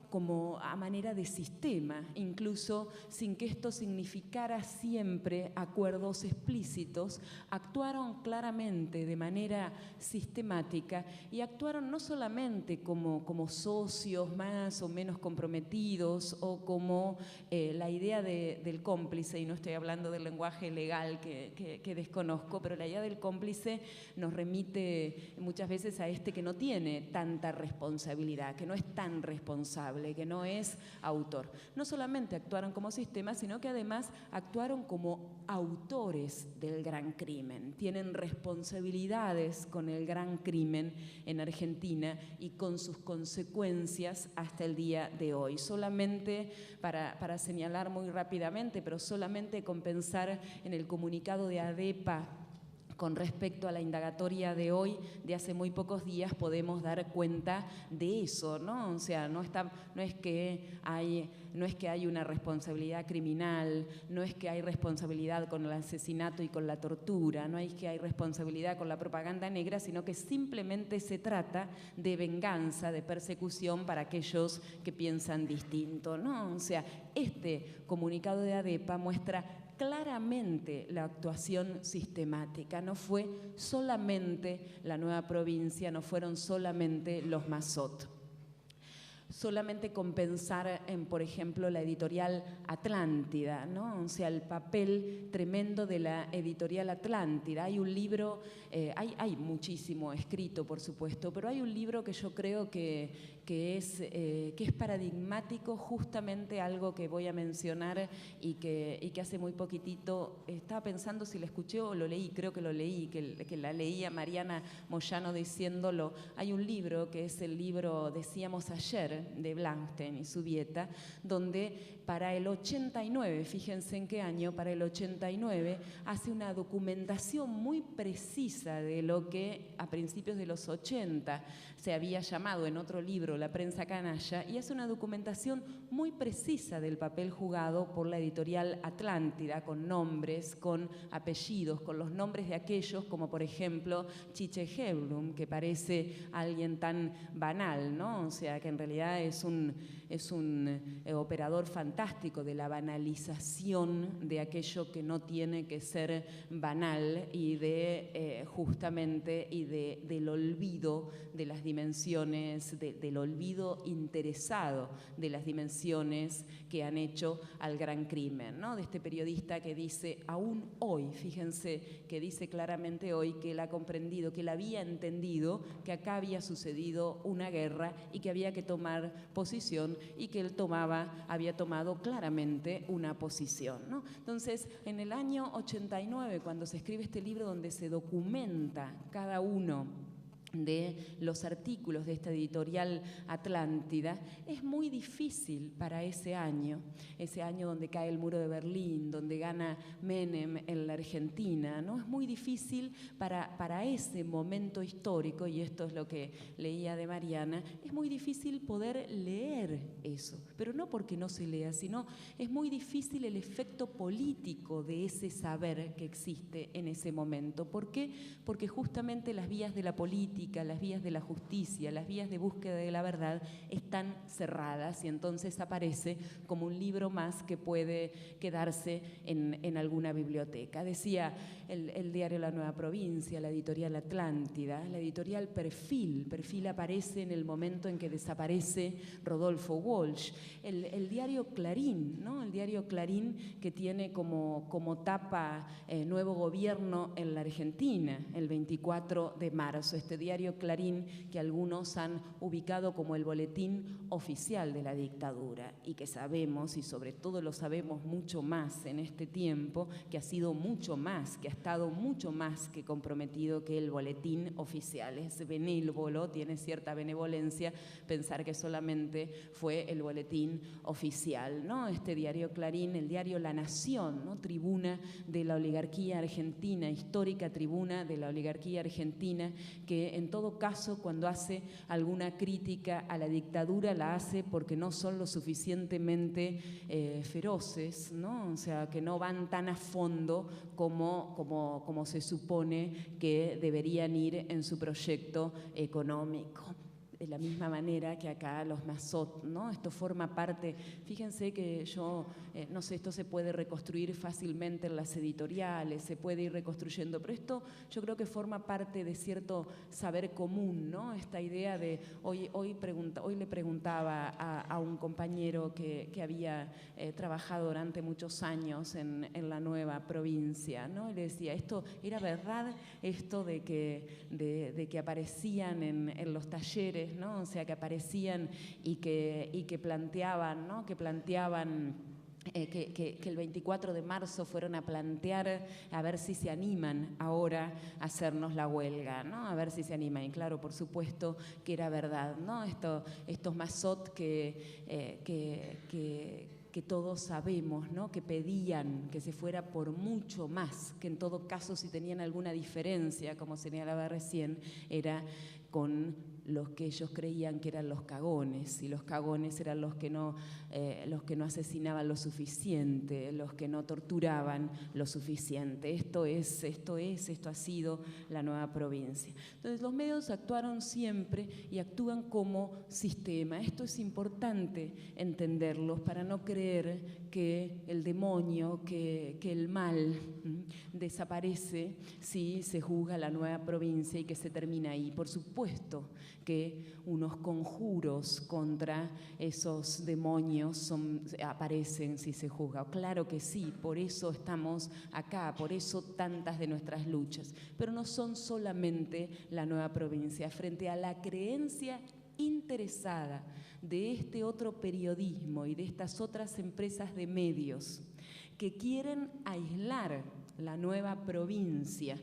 a manera de sistema, incluso sin que esto significara siempre acuerdos explícitos, actuaron claramente de manera sistemática y actuaron no solamente como socios más o menos comprometidos o como la idea del cómplice, y no estoy hablando del lenguaje legal que desconozco, pero la idea del cómplice nos remite muchas veces a este que no tiene tanta responsabilidad, que no es tan responsable, que no es autor. No solamente actuaron como sistema, sino que además actuaron como autores del gran crimen. Tienen responsabilidades con el gran crimen en Argentina y con sus consecuencias hasta el día de hoy. Solamente para señalar muy rápidamente, pero solamente con pensar en el comunicado de ADEPA con respecto a la indagatoria de hoy, de hace muy pocos días, podemos dar cuenta de eso, ¿no? O sea, no es que hay una responsabilidad criminal, no es que hay responsabilidad con el asesinato y con la tortura, no es que hay responsabilidad con la propaganda negra, sino que simplemente se trata de venganza, de persecución para aquellos que piensan distinto, ¿no? O sea, este comunicado de ADEPA muestra claramente la actuación sistemática. No fue solamente la nueva provincia, no fueron solamente los Mazot. solamente con pensar en, por ejemplo, la editorial Atlántida, ¿no? O sea, el papel tremendo de la editorial Atlántida. Hay un libro, hay muchísimo escrito, por supuesto, pero hay un libro que yo creo que es paradigmático, justamente algo que voy a mencionar y que hace muy poquitito estaba pensando si lo escuché o lo leí, creo que lo leí, que la leía Mariana Moyano diciéndolo. Hay un libro que es el libro Decíamos ayer, de Blanstein y Subieta, donde para el 89, fíjense en qué año, para el 89, hace una documentación muy precisa de lo que a principios de los 80 se había llamado en otro libro La prensa canalla, y hace una documentación muy precisa del papel jugado por la editorial Atlántida, con nombres, con apellidos, con los nombres de aquellos, como por ejemplo Chiche Heblum, que parece alguien tan banal, ¿no? O sea, que en realidad es un operador fantástico de la banalización de aquello que no tiene que ser banal y de justamente y del olvido de las dimensiones, del olvido interesado de las dimensiones que han hecho al gran crimen, ¿no? De este periodista que dice, aún hoy, fíjense, que dice claramente hoy que él ha comprendido, que él había entendido que acá había sucedido una guerra y que había que tomar posición y que él había tomado claramente una posición, ¿no? Entonces, en el año 89, cuando se escribe este libro donde se documenta cada uno de los artículos de esta editorial Atlántida, es muy difícil para ese año donde cae el muro de Berlín, donde gana Menem en la Argentina, ¿no? Es muy difícil para ese momento histórico, y esto es lo que leía de Mariana, es muy difícil poder leer eso, pero no porque no se lea, sino es muy difícil el efecto político de ese saber que existe en ese momento. ¿Por qué? Porque justamente las vías de la política, las vías de la justicia, las vías de búsqueda de la verdad están cerradas, y entonces aparece como un libro más que puede quedarse en alguna biblioteca. Decía el diario La Nueva Provincia, la editorial Atlántida, la editorial Perfil aparece en el momento en que desaparece Rodolfo Walsh, el diario Clarín, ¿no? El diario Clarín, que tiene como tapa nuevo gobierno en la Argentina, el 24 de marzo, este diario Clarín que algunos han ubicado como el boletín oficial de la dictadura, y que sabemos, y sobre todo lo sabemos mucho más en este tiempo, que ha sido mucho más, que ha estado mucho más que comprometido que el boletín oficial. Es benévolo, tiene cierta benevolencia pensar que solamente fue el boletín oficial, ¿no? Este diario Clarín, el diario La Nación, ¿no? Tribuna de la oligarquía argentina, histórica tribuna de la oligarquía argentina, que en todo caso, cuando hace alguna crítica a la dictadura, la hace porque no son lo suficientemente feroces, ¿no? O sea, que no van tan a fondo como se supone que deberían ir en su proyecto económico. De la misma manera que acá los Mazot, ¿no? Esto forma parte, fíjense que yo, no sé, esto se puede reconstruir fácilmente en las editoriales, se puede ir reconstruyendo, pero esto yo creo que forma parte de cierto saber común, ¿no? Esta idea de, hoy le preguntaba a un compañero que había trabajado durante muchos años en la Nueva Provincia, ¿no? Y le decía, ¿esto era verdad? Esto de que aparecían en los talleres, ¿no? O sea, que aparecían y que planteaban, ¿no? Que el 24 de marzo fueron a plantear a ver si se animan ahora a hacernos la huelga, ¿no? A ver si se animan. Y claro, por supuesto que era verdad, ¿no? Estos Mazot que todos sabemos, ¿no? Que pedían que se fuera por mucho más, que en todo caso si tenían alguna diferencia, como señalaba recién, era con los que ellos creían que eran los cagones, y los cagones eran los que no asesinaban lo suficiente, los que no torturaban lo suficiente. Esto ha sido la Nueva Provincia. Entonces los medios actuaron siempre y actúan como sistema. Esto es importante entenderlo para no creer que el demonio, que el mal desaparece si se juzga la nueva provincia y que se termina ahí. Por supuesto que unos conjuros contra esos demonios aparecen si se juzga. Claro que sí, por eso estamos acá, por eso tantas de nuestras luchas. Pero no son solamente la nueva provincia. Frente a la creencia interesada de este otro periodismo y de estas otras empresas de medios que quieren aislar la nueva provincia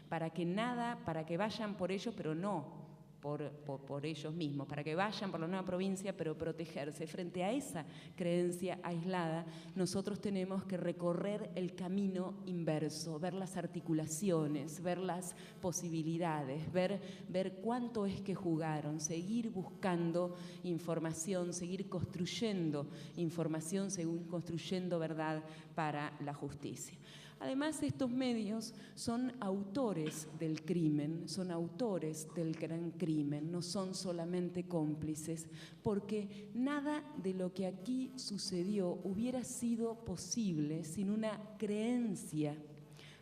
para que vayan por ellos, pero no por ellos mismos, para que vayan por la nueva provincia, pero protegerse. Frente a esa creencia aislada, nosotros tenemos que recorrer el camino inverso, ver las articulaciones, ver las posibilidades, ver cuánto es que jugaron, seguir buscando información, seguir construyendo información, seguir construyendo verdad para la justicia. Además, estos medios son autores del crimen, son autores del gran crimen, no son solamente cómplices, porque nada de lo que aquí sucedió hubiera sido posible sin una creencia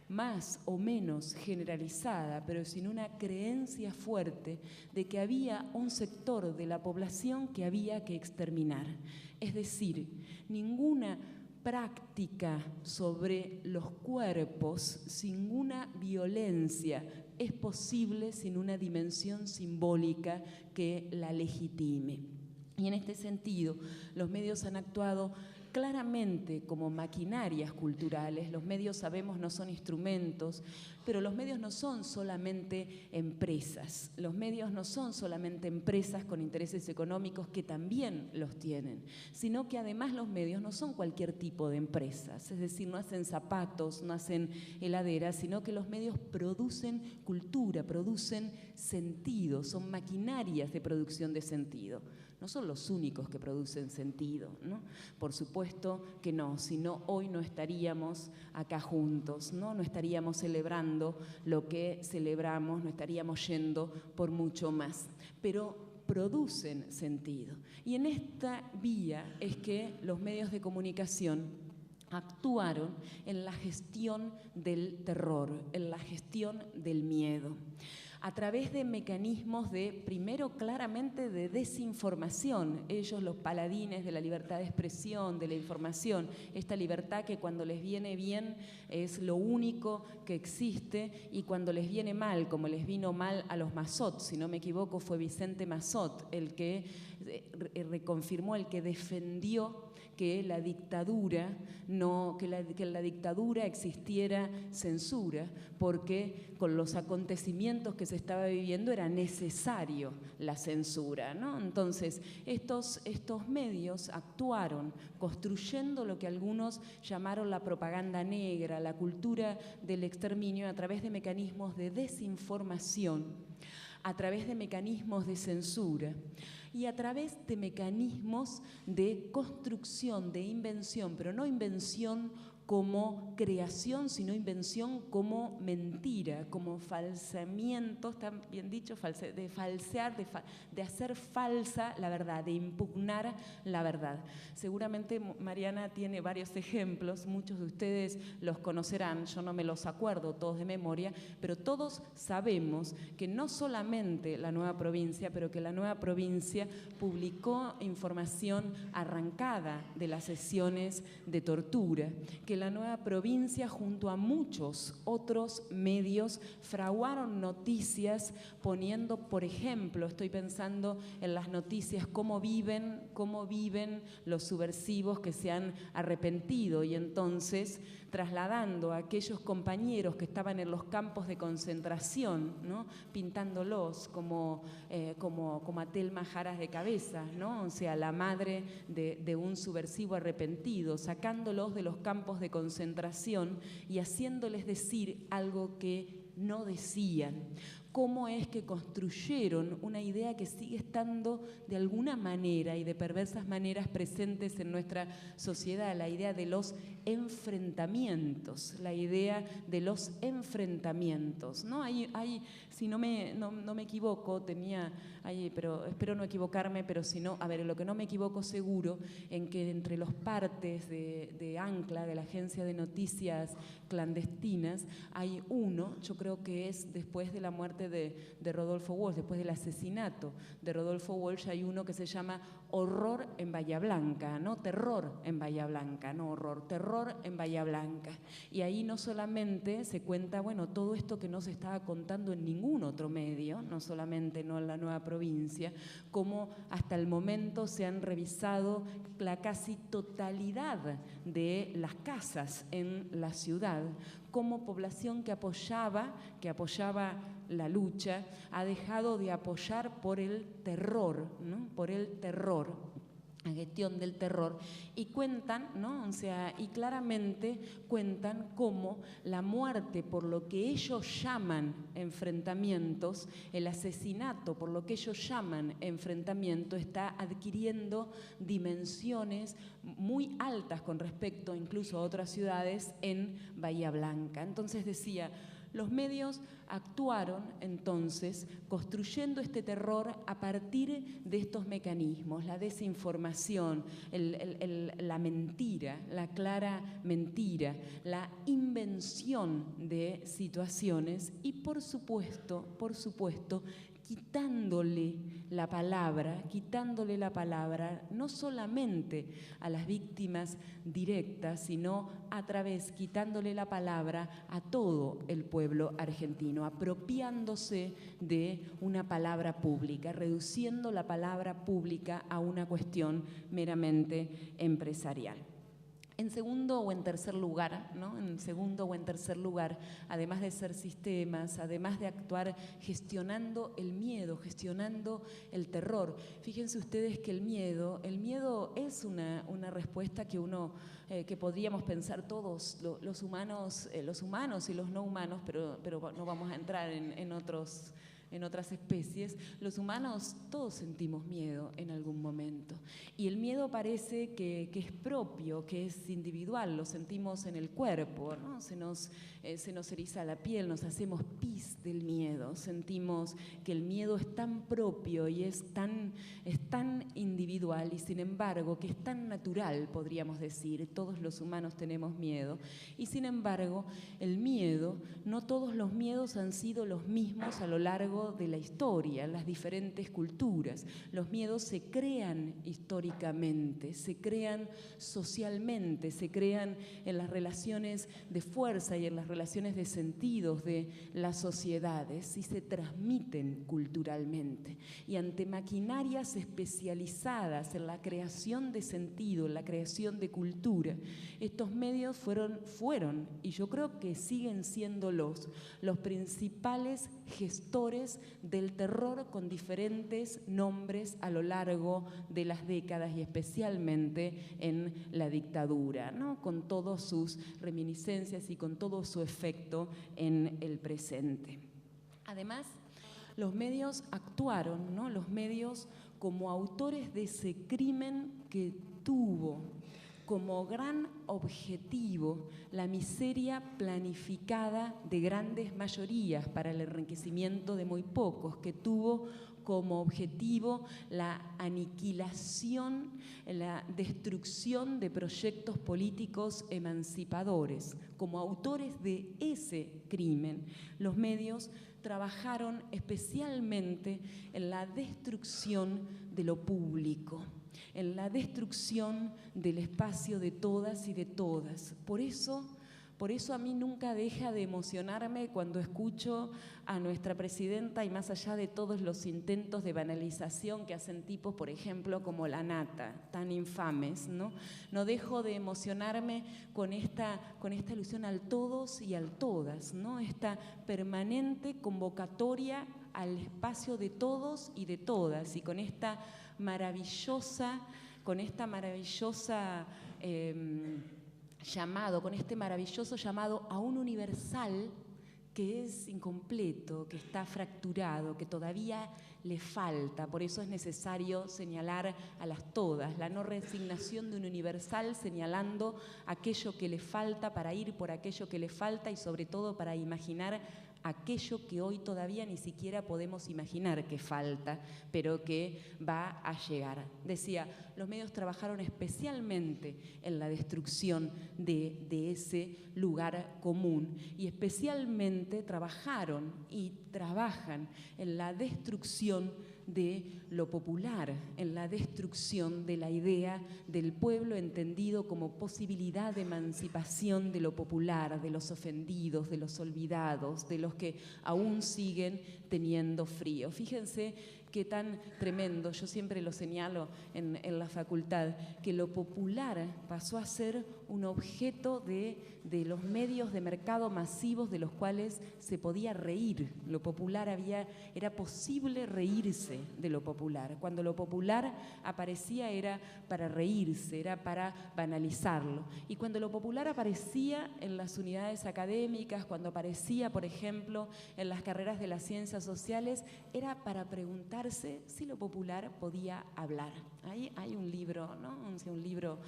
más o menos generalizada, pero sin una creencia fuerte de que había un sector de la población que había que exterminar. Es decir, ninguna práctica sobre los cuerpos, sin una violencia, es posible sin una dimensión simbólica que la legitime. Y en este sentido, los medios han actuado claramente como maquinarias culturales. Los medios, sabemos, no son instrumentos, pero los medios no son solamente empresas. Los medios no son solamente empresas con intereses económicos, que también los tienen, sino que además los medios no son cualquier tipo de empresas. Es decir, no hacen zapatos, no hacen heladeras, sino que los medios producen cultura, producen sentido, son maquinarias de producción de sentido. No son los únicos que producen sentido, ¿no? Por supuesto que no, si no hoy no estaríamos acá juntos, ¿no? No estaríamos celebrando lo que celebramos, no estaríamos yendo por mucho más, pero producen sentido. Y en esta vía es que los medios de comunicación actuaron en la gestión del terror, en la gestión del miedo, a través de mecanismos primero claramente de desinformación. Ellos, los paladines de la libertad de expresión, de la información, esta libertad que cuando les viene bien es lo único que existe, y cuando les viene mal, como les vino mal a los Mazot, si no me equivoco fue Vicente Mazot el que reconfirmó, el que defendió que la dictadura que en la dictadura existiera censura, porque con los acontecimientos que se estaba viviendo era necesario la censura, ¿no? Entonces, estos medios actuaron construyendo lo que algunos llamaron la propaganda negra, la cultura del exterminio, a través de mecanismos de desinformación, a través de mecanismos de censura y a través de mecanismos de construcción, de invención, pero no invención como creación, sino invención como mentira, como falsamiento, está bien dicho, de falsear, de hacer falsa la verdad, de impugnar la verdad. Seguramente Mariana tiene varios ejemplos, muchos de ustedes los conocerán, yo no me los acuerdo todos de memoria, pero todos sabemos que no solamente La Nueva Provincia, pero que La Nueva Provincia publicó información arrancada de las sesiones de tortura, que La Nueva Provincia, junto a muchos otros medios, fraguaron noticias poniendo, por ejemplo, estoy pensando en las noticias cómo viven los subversivos que se han arrepentido, y entonces trasladando a aquellos compañeros que estaban en los campos de concentración, ¿no? Pintándolos como a Telma Jaras de cabeza, ¿no? O sea, la madre de un subversivo arrepentido, sacándolos de los campos de concentración y haciéndoles decir algo que no decían. cómo es que construyeron una idea que sigue estando de alguna manera y de perversas maneras presentes en nuestra sociedad, la idea de los enfrentamientos, la idea de los enfrentamientos, ¿no? Si no me equivoco, pero espero no equivocarme, pero si no, a ver, en lo que no me equivoco seguro, en que entre los partes de ANCLA, de la agencia de noticias clandestinas, hay uno, yo creo que es después de la muerte de Rodolfo Walsh, después del asesinato de Rodolfo Walsh, hay uno que se llama Horror en Bahía Blanca, no terror en Bahía Blanca, no horror, terror en Bahía Blanca. Y ahí no solamente se cuenta, bueno, todo esto que no se estaba contando en ningún otro medio, no solamente no en la Nueva Provincia, como hasta el momento se han revisado la casi totalidad de las casas en la ciudad, como población que apoyaba la lucha, ha dejado de apoyar por el terror, ¿no? Por el terror, la gestión del terror, y cuentan, ¿no? O sea, y claramente cuentan cómo la muerte por lo que ellos llaman enfrentamientos, el asesinato por lo que ellos llaman enfrentamiento, está adquiriendo dimensiones muy altas con respecto incluso a otras ciudades en Bahía Blanca. Entonces decía, los medios actuaron entonces construyendo este terror a partir de estos mecanismos, la desinformación, la mentira, la clara mentira, la invención de situaciones y por supuesto, quitándole la palabra no solamente a las víctimas directas, sino quitándole la palabra a todo el pueblo argentino, apropiándose de una palabra pública, reduciendo la palabra pública a una cuestión meramente empresarial. En segundo o en tercer lugar, ¿no? Además de ser sistemas, además de actuar gestionando el miedo, gestionando el terror. Fíjense ustedes que el miedo es una respuesta que que podríamos pensar todos los humanos y los no humanos, pero no vamos a entrar en otras especies. Los humanos todos sentimos miedo en algún momento. Y el miedo parece que es propio, que es individual, lo sentimos en el cuerpo, ¿no? Se nos eriza la piel, nos hacemos pis del miedo, sentimos que el miedo es tan propio y es tan individual y sin embargo que es tan natural, podríamos decir. Todos los humanos tenemos miedo y sin embargo el miedo, no todos los miedos han sido los mismos a lo largo de la historia, las diferentes culturas. Los miedos se crean históricamente, se crean socialmente, se crean en las relaciones de fuerza y en las relaciones de sentidos de las sociedades y se transmiten culturalmente. Y ante maquinarias especializadas en la creación de sentido, en la creación de cultura, estos medios fueron y yo creo que siguen siendo los principales gestores del terror con diferentes nombres a lo largo de las décadas y especialmente en la dictadura, ¿no? Con todas sus reminiscencias y con todo su efecto en el presente. Además, los medios actuaron, ¿no? Los medios como autores de ese crimen que tuvo como gran objetivo la miseria planificada de grandes mayorías para el enriquecimiento de muy pocos, que tuvo como objetivo la aniquilación, la destrucción de proyectos políticos emancipadores. Como autores de ese crimen, los medios trabajaron especialmente en la destrucción de lo público, en la destrucción del espacio de todas y de todas. Por eso a mí nunca deja de emocionarme cuando escucho a nuestra presidenta y más allá de todos los intentos de banalización que hacen tipos, por ejemplo, como La Nata, tan infames, ¿no? No dejo de emocionarme con esta alusión al todos y al todas, ¿no? Esta permanente convocatoria al espacio de todos y de todas y con este maravilloso llamado a un universal que es incompleto, que está fracturado, que todavía le falta. Por eso es necesario señalar a las todas, la no resignación de un universal señalando aquello que le falta para ir por aquello que le falta y sobre todo para imaginar aquello que hoy todavía ni siquiera podemos imaginar que falta, pero que va a llegar. Decía, los medios trabajaron especialmente en la destrucción de ese lugar común y especialmente trabajaron y trabajan en la destrucción de lo popular, en la destrucción de la idea del pueblo entendido como posibilidad de emancipación de lo popular, de los ofendidos, de los olvidados, de los que aún siguen teniendo frío. Fíjense qué tan tremendo, yo siempre lo señalo en la facultad, que lo popular pasó a ser un objeto de los medios de mercado masivos de los cuales se podía reír. Lo popular era posible reírse de lo popular. Cuando lo popular aparecía era para reírse, era para banalizarlo. Y cuando lo popular aparecía en las unidades académicas, cuando aparecía, por ejemplo, en las carreras de las ciencias sociales, era para preguntarse si lo popular podía hablar. Ahí hay un libro, ¿no? Un libro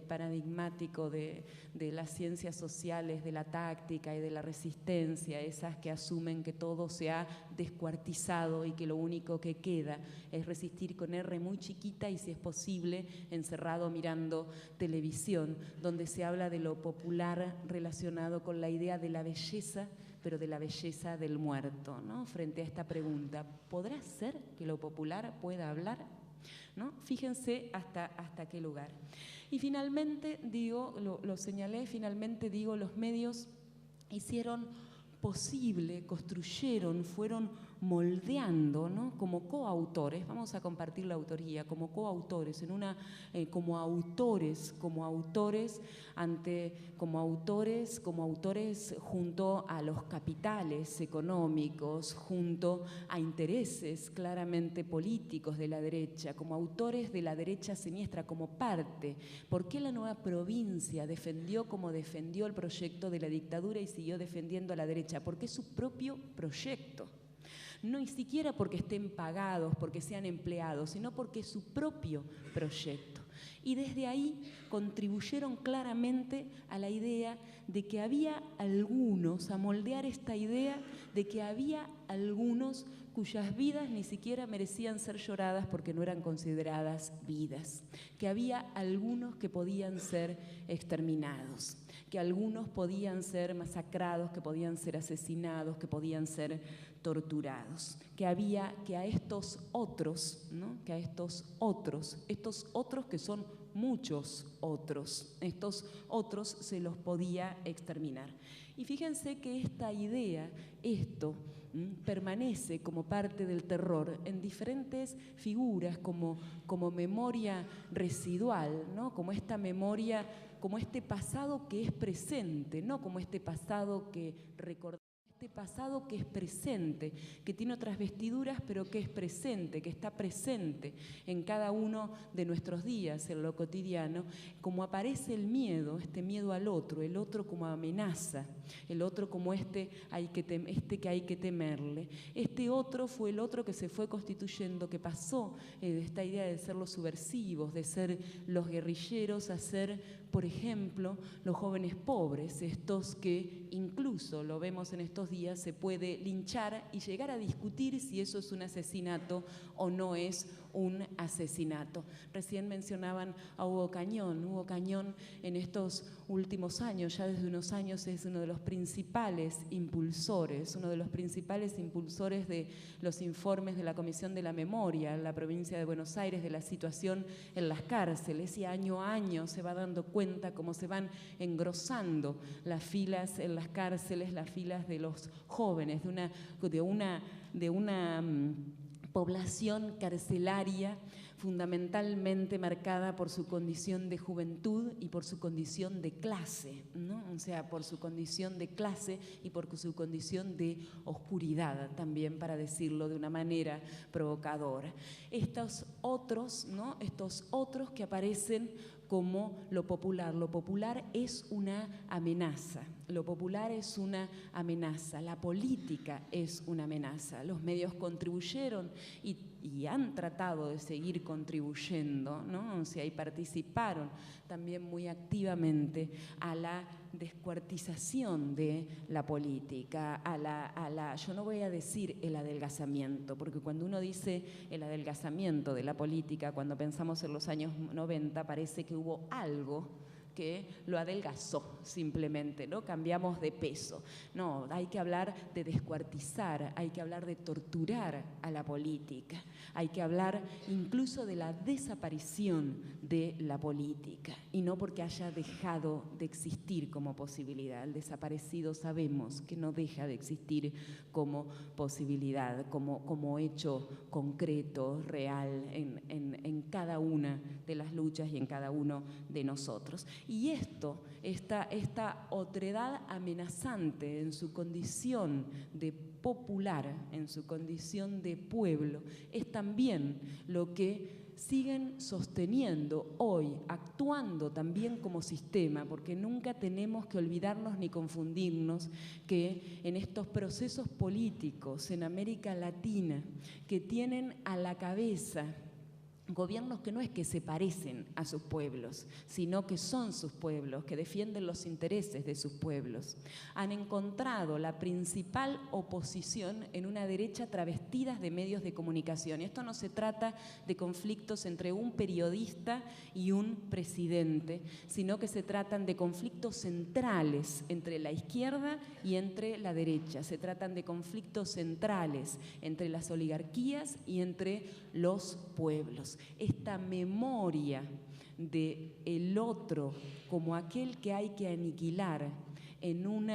paradigmático de las ciencias sociales, de la táctica y de la resistencia, esas que asumen que todo se ha descuartizado y que lo único que queda es resistir con R muy chiquita y, si es posible, encerrado mirando televisión, donde se habla de lo popular relacionado con la idea de la belleza, pero de la belleza del muerto, ¿no? Frente a esta pregunta, ¿podrá ser que lo popular pueda hablar? ¿No? Fíjense hasta qué lugar. Y finalmente, lo señalé, finalmente los medios hicieron posible, construyeron, fueron moldeando, ¿no? Como coautores, vamos a compartir la autoría, como coautores, como autores junto a los capitales económicos, junto a intereses claramente políticos de la derecha, como autores de la derecha siniestra, como parte. ¿Por qué la Nueva Provincia defendió como defendió el proyecto de la dictadura y siguió defendiendo a la derecha? Porque es su propio proyecto. No ni siquiera porque estén pagados, porque sean empleados, sino porque es su propio proyecto. Y desde ahí contribuyeron claramente a la idea de que había algunos, a moldear esta idea de que había algunos cuyas vidas ni siquiera merecían ser lloradas porque no eran consideradas vidas, que había algunos que podían ser exterminados, que algunos podían ser masacrados, que podían ser asesinados, que podían ser torturados, que a estos otros, ¿no? Que a estos otros que son muchos otros, estos otros se los podía exterminar. Y fíjense que esta idea, permanece como parte del terror en diferentes figuras, como memoria residual, ¿no? Como esta memoria, como este pasado que es presente, no como este pasado que recordamos. Este pasado que es presente, que tiene otras vestiduras, pero que es presente, que está presente en cada uno de nuestros días, en lo cotidiano, como aparece el miedo, este miedo al otro, el otro como amenaza, el otro como que hay que temerle. Este otro fue el otro que se fue constituyendo, que pasó de esta idea de ser los subversivos, de ser los guerrilleros, a ser, por ejemplo, los jóvenes pobres, estos que incluso, lo vemos en estos días, se puede linchar y llegar a discutir si eso es un asesinato o no es un asesinato. Recién mencionaban a Hugo Cañón. Hugo Cañón en estos últimos años, ya desde unos años, es uno de los principales impulsores de los informes de la Comisión de la Memoria en la provincia de Buenos Aires, de la situación en las cárceles, y año a año se va dando cuenta cómo se van engrosando las filas en las cárceles, las filas de los jóvenes, de una población carcelaria fundamentalmente marcada por su condición de juventud y por su condición de clase, ¿no? O sea, por su condición de clase y por su condición de oscuridad, también, para decirlo de una manera provocadora. Estos otros, ¿no? Estos otros que aparecen como lo popular. Lo popular es una amenaza. Lo popular es una amenaza. La política es una amenaza. Los medios contribuyeron y han tratado de seguir contribuyendo, ¿no? O sea, y participaron también muy activamente a la descuartización de la política, yo no voy a decir el adelgazamiento, porque cuando uno dice el adelgazamiento de la política, cuando pensamos en los años 90, parece que hubo algo que lo adelgazó simplemente, ¿no? Cambiamos de peso. No, hay que hablar de descuartizar, hay que hablar de torturar a la política, hay que hablar incluso de la desaparición de la política, y no porque haya dejado de existir como posibilidad. El desaparecido sabemos que no deja de existir como posibilidad, como hecho concreto, real, en cada una de las luchas y en cada uno de nosotros. Y esta otredad amenazante en su condición de popular, en su condición de pueblo, es también lo que siguen sosteniendo hoy, actuando también como sistema, porque nunca tenemos que olvidarnos ni confundirnos que en estos procesos políticos en América Latina, que tienen a la cabeza gobiernos que no es que se parecen a sus pueblos, sino que son sus pueblos, que defienden los intereses de sus pueblos, han encontrado la principal oposición en una derecha travestida de medios de comunicación. Y esto no se trata de conflictos entre un periodista y un presidente, sino que se tratan de conflictos centrales entre la izquierda y entre la derecha. Se tratan de conflictos centrales entre las oligarquías y entre los pueblos. Esta memoria del otro como aquel que hay que aniquilar en un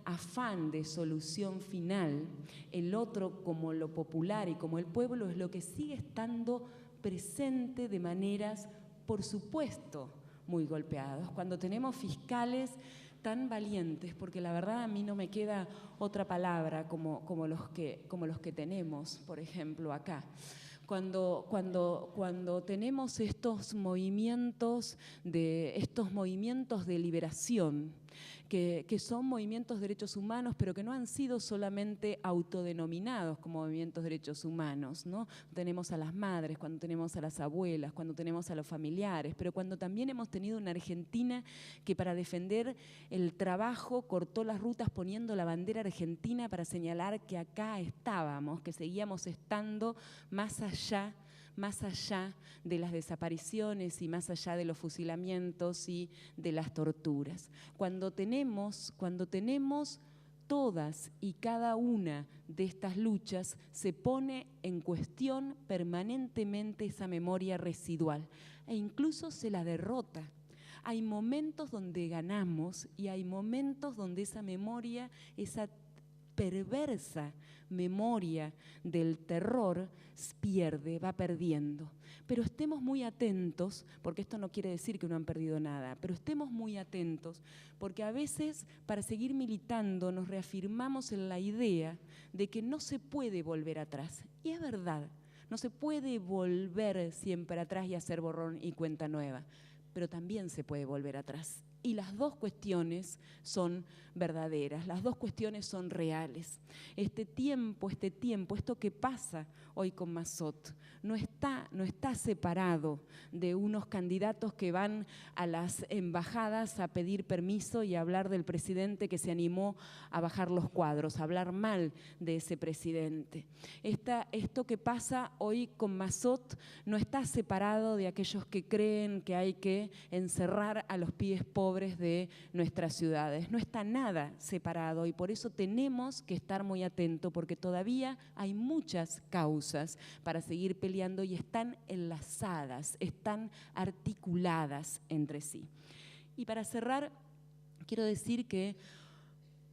afán de solución final, el otro como lo popular y como el pueblo, es lo que sigue estando presente de maneras, por supuesto, muy golpeadas. Cuando tenemos fiscales tan valientes, porque la verdad a mí no me queda otra palabra como los que tenemos, por ejemplo, acá. Cuando tenemos estos movimientos de liberación, que son movimientos de derechos humanos, pero que no han sido solamente autodenominados como movimientos de derechos humanos, ¿no? Tenemos a las madres, cuando tenemos a las abuelas, cuando tenemos a los familiares, pero cuando también hemos tenido una Argentina que para defender el trabajo cortó las rutas poniendo la bandera argentina para señalar que acá estábamos, que seguíamos estando más allá de las desapariciones y más allá de los fusilamientos y de las torturas. Cuando tenemos todas y cada una de estas luchas, se pone en cuestión permanentemente esa memoria residual e incluso se la derrota. Hay momentos donde ganamos y hay momentos donde esa memoria, esa perversa memoria del terror va perdiendo. Pero estemos muy atentos, porque esto no quiere decir que no han perdido nada, pero estemos muy atentos, porque a veces para seguir militando nos reafirmamos en la idea de que no se puede volver atrás. Y es verdad, no se puede volver siempre atrás y hacer borrón y cuenta nueva, pero también se puede volver atrás. Y las dos cuestiones son verdaderas, las dos cuestiones son reales. Este tiempo, esto que pasa hoy con Massot, no está separado de unos candidatos que van a las embajadas a pedir permiso y a hablar del presidente que se animó a bajar los cuadros, a hablar mal de ese presidente. Esto que pasa hoy con Massot no está separado de aquellos que creen que hay que encerrar a los pibes pobres de nuestras ciudades. No está nada separado y por eso tenemos que estar muy atentos, porque todavía hay muchas causas para seguir peleando y están enlazadas, están articuladas entre sí. Y para cerrar, quiero decir que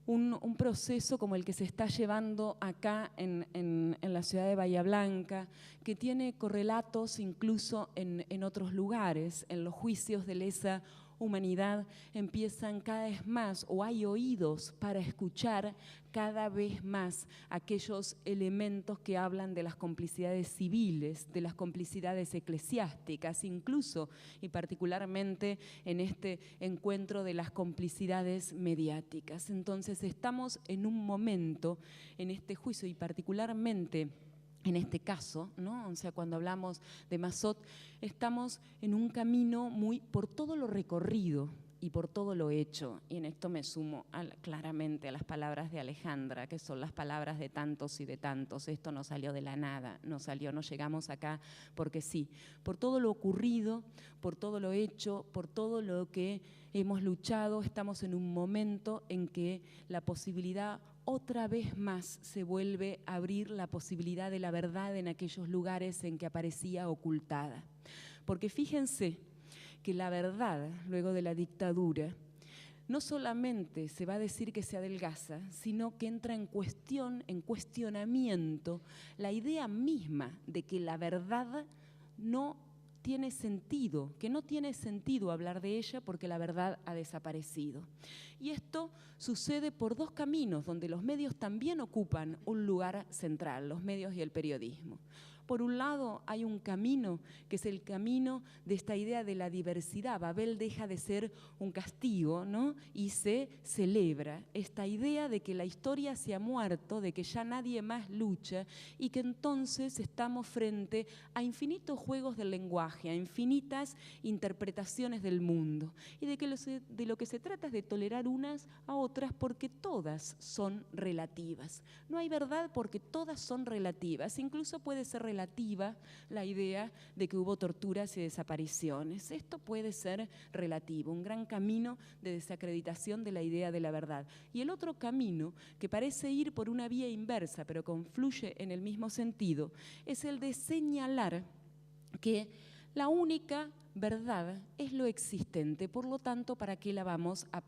un proceso como el que se está llevando acá en la ciudad de Bahía Blanca, que tiene correlatos incluso en otros lugares, en los juicios de lesa humanidad empiezan cada vez más, o hay oídos para escuchar cada vez más aquellos elementos que hablan de las complicidades civiles, de las complicidades eclesiásticas, incluso y particularmente en este encuentro de las complicidades mediáticas. Entonces estamos en un momento, en este juicio y particularmente en este caso, ¿no? O sea, cuando hablamos de Mazot, estamos en un camino por todo lo recorrido y por todo lo hecho. Y en esto me sumo claramente a las palabras de Alejandra, que son las palabras de tantos y de tantos. Esto no salió de la nada, no llegamos acá porque sí. Por todo lo ocurrido, por todo lo hecho, por todo lo que hemos luchado, estamos en un momento en que la posibilidad otra vez más se vuelve a abrir la posibilidad de la verdad en aquellos lugares en que aparecía ocultada. Porque fíjense que la verdad, luego de la dictadura, no solamente se va a decir que se adelgaza, sino que entra en cuestionamiento la idea misma de que la verdad no tiene sentido, que no tiene sentido hablar de ella porque la verdad ha desaparecido. Y esto sucede por dos caminos donde los medios también ocupan un lugar central, los medios y el periodismo. Por un lado hay un camino que es el camino de esta idea de la diversidad. Babel deja de ser un castigo, ¿no? Y se celebra esta idea de que la historia se ha muerto, de que ya nadie más lucha y que entonces estamos frente a infinitos juegos del lenguaje, a infinitas interpretaciones del mundo y de que de lo que se trata es de tolerar unas a otras porque todas son relativas. No hay verdad porque todas son relativas, incluso puede ser relativa la idea de que hubo torturas y desapariciones. Esto puede ser relativo, un gran camino de desacreditación de la idea de la verdad. Y el otro camino, que parece ir por una vía inversa, pero confluye en el mismo sentido, es el de señalar que la única verdad es lo existente, por lo tanto, ¿para qué la vamos a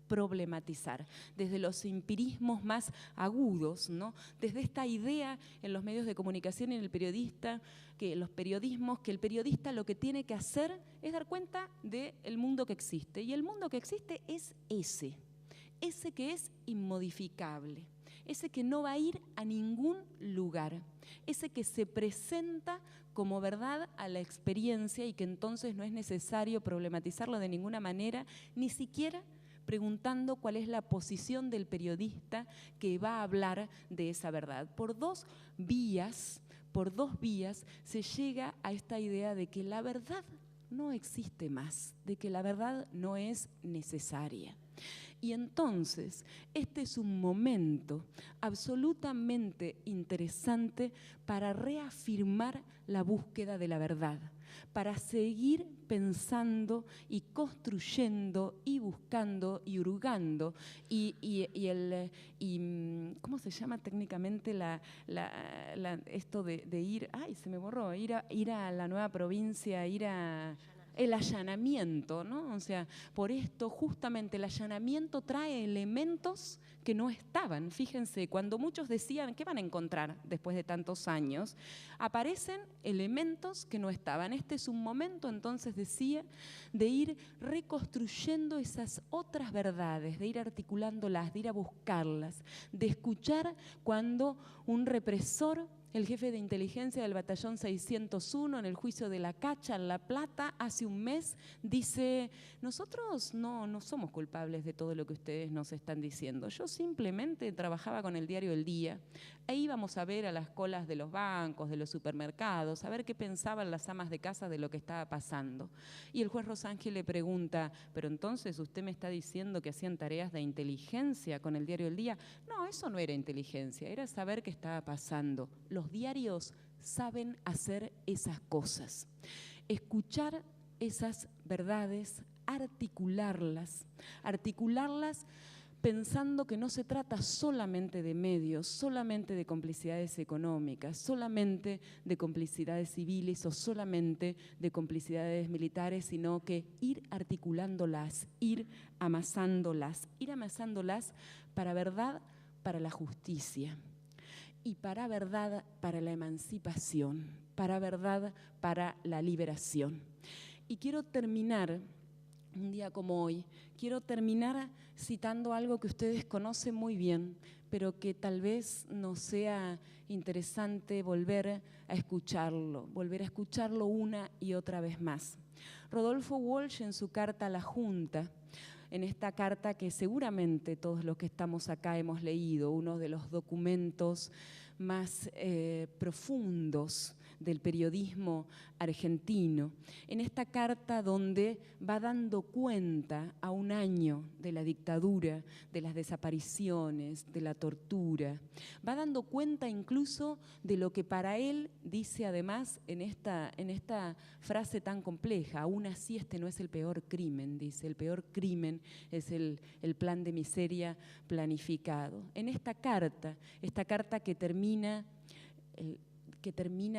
problematizar? Desde los empirismos más agudos, ¿no? Desde esta idea en los medios de comunicación y en el periodista, que el periodista lo que tiene que hacer es dar cuenta del mundo que existe. Y el mundo que existe es ese que es inmodificable, ese que no va a ir a ningún lugar, ese que se presenta como verdad a la experiencia y que entonces no es necesario problematizarlo de ninguna manera, ni siquiera preguntando cuál es la posición del periodista que va a hablar de esa verdad. Por dos vías se llega a esta idea de que la verdad no existe más, de que la verdad no es necesaria. Y entonces, este es un momento absolutamente interesante para reafirmar la búsqueda de la verdad, para seguir pensando y construyendo y buscando y hurgando ¿cómo se llama técnicamente esto de ir? ¡Ay, se me borró! Ir a la nueva provincia, el allanamiento, ¿no? O sea, por esto justamente el allanamiento trae elementos que no estaban. Fíjense, cuando muchos decían, ¿qué van a encontrar después de tantos años? Aparecen elementos que no estaban. Este es un momento, entonces decía, de ir reconstruyendo esas otras verdades, de ir articulándolas, de ir a buscarlas, de escuchar cuando un represor, el jefe de inteligencia del batallón 601 en el juicio de La Cacha en La Plata, hace un mes, dice, nosotros no somos culpables de todo lo que ustedes nos están diciendo. Yo simplemente trabajaba con el diario El Día e íbamos a ver a las colas de los bancos, de los supermercados, a ver qué pensaban las amas de casa de lo que estaba pasando. Y el juez Rosángel le pregunta, pero entonces usted me está diciendo que hacían tareas de inteligencia con el diario El Día. No, eso no era inteligencia, era saber qué estaba pasando. Los diarios saben hacer esas cosas, escuchar esas verdades, articularlas pensando que no se trata solamente de medios, solamente de complicidades económicas, solamente de complicidades civiles o solamente de complicidades militares, sino que ir articulándolas, ir amasándolas para verdad, para la justicia, y para verdad, para la emancipación, para verdad, para la liberación. Y quiero terminar, un día como hoy, quiero terminar citando algo que ustedes conocen muy bien, pero que tal vez nos sea interesante volver a escucharlo una y otra vez más. Rodolfo Walsh, en su carta a la Junta, en esta carta que seguramente todos los que estamos acá hemos leído, uno de los documentos más profundos del periodismo argentino, en esta carta donde va dando cuenta a un año de la dictadura, de las desapariciones, de la tortura, va dando cuenta incluso de lo que para él dice además en esta frase tan compleja: aún así este no es el peor crimen, dice, el peor crimen es el plan de miseria planificado. En esta carta que termina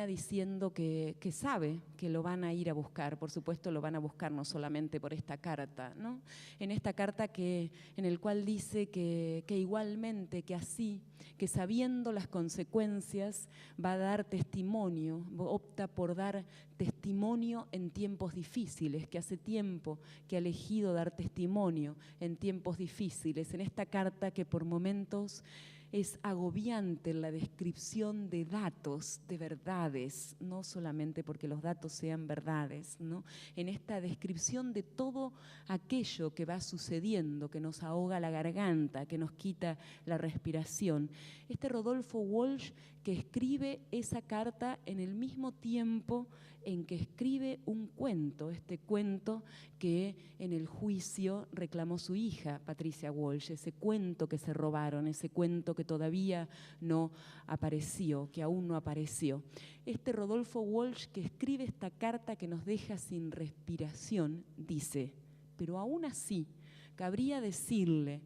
diciendo que sabe que lo van a ir a buscar, por supuesto lo van a buscar no solamente por esta carta, ¿no? En esta carta en el cual dice que igualmente, que así, que sabiendo las consecuencias va a dar testimonio, opta por dar testimonio en tiempos difíciles, que hace tiempo que ha elegido dar testimonio en tiempos difíciles. En esta carta que por momentos es agobiante la descripción de datos, de verdades, no solamente porque los datos sean verdades, ¿no? En esta descripción de todo aquello que va sucediendo, que nos ahoga la garganta, que nos quita la respiración. Este Rodolfo Walsh que escribe esa carta en el mismo tiempo en que escribe un cuento, este cuento que en el juicio reclamó su hija, Patricia Walsh, ese cuento que se robaron, ese cuento que todavía no apareció, que aún no apareció. Este Rodolfo Walsh que escribe esta carta que nos deja sin respiración, dice: pero aún así cabría decirle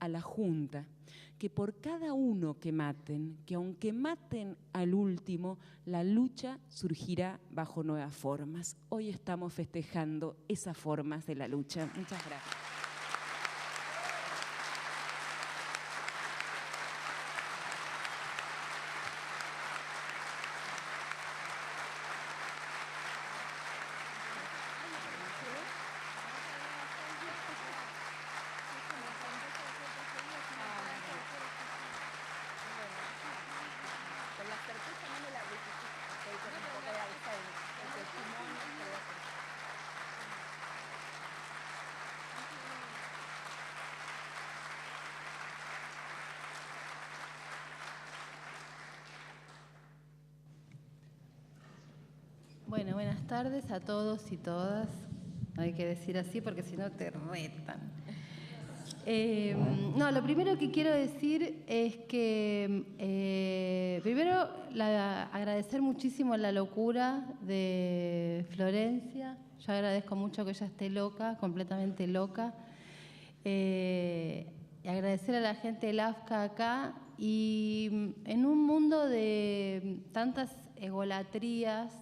a la Junta que por cada uno que maten, que aunque maten al último, la lucha surgirá bajo nuevas formas. Hoy estamos festejando esas formas de la lucha. Muchas gracias. Bueno, buenas tardes a todos y todas. Hay que decir así porque si no te retan. No, lo primero que quiero decir es que primero agradecer muchísimo la locura de Florencia. Yo agradezco mucho que ella esté loca, completamente loca. Y agradecer a la gente del AFCA acá. Y en un mundo de tantas egolatrías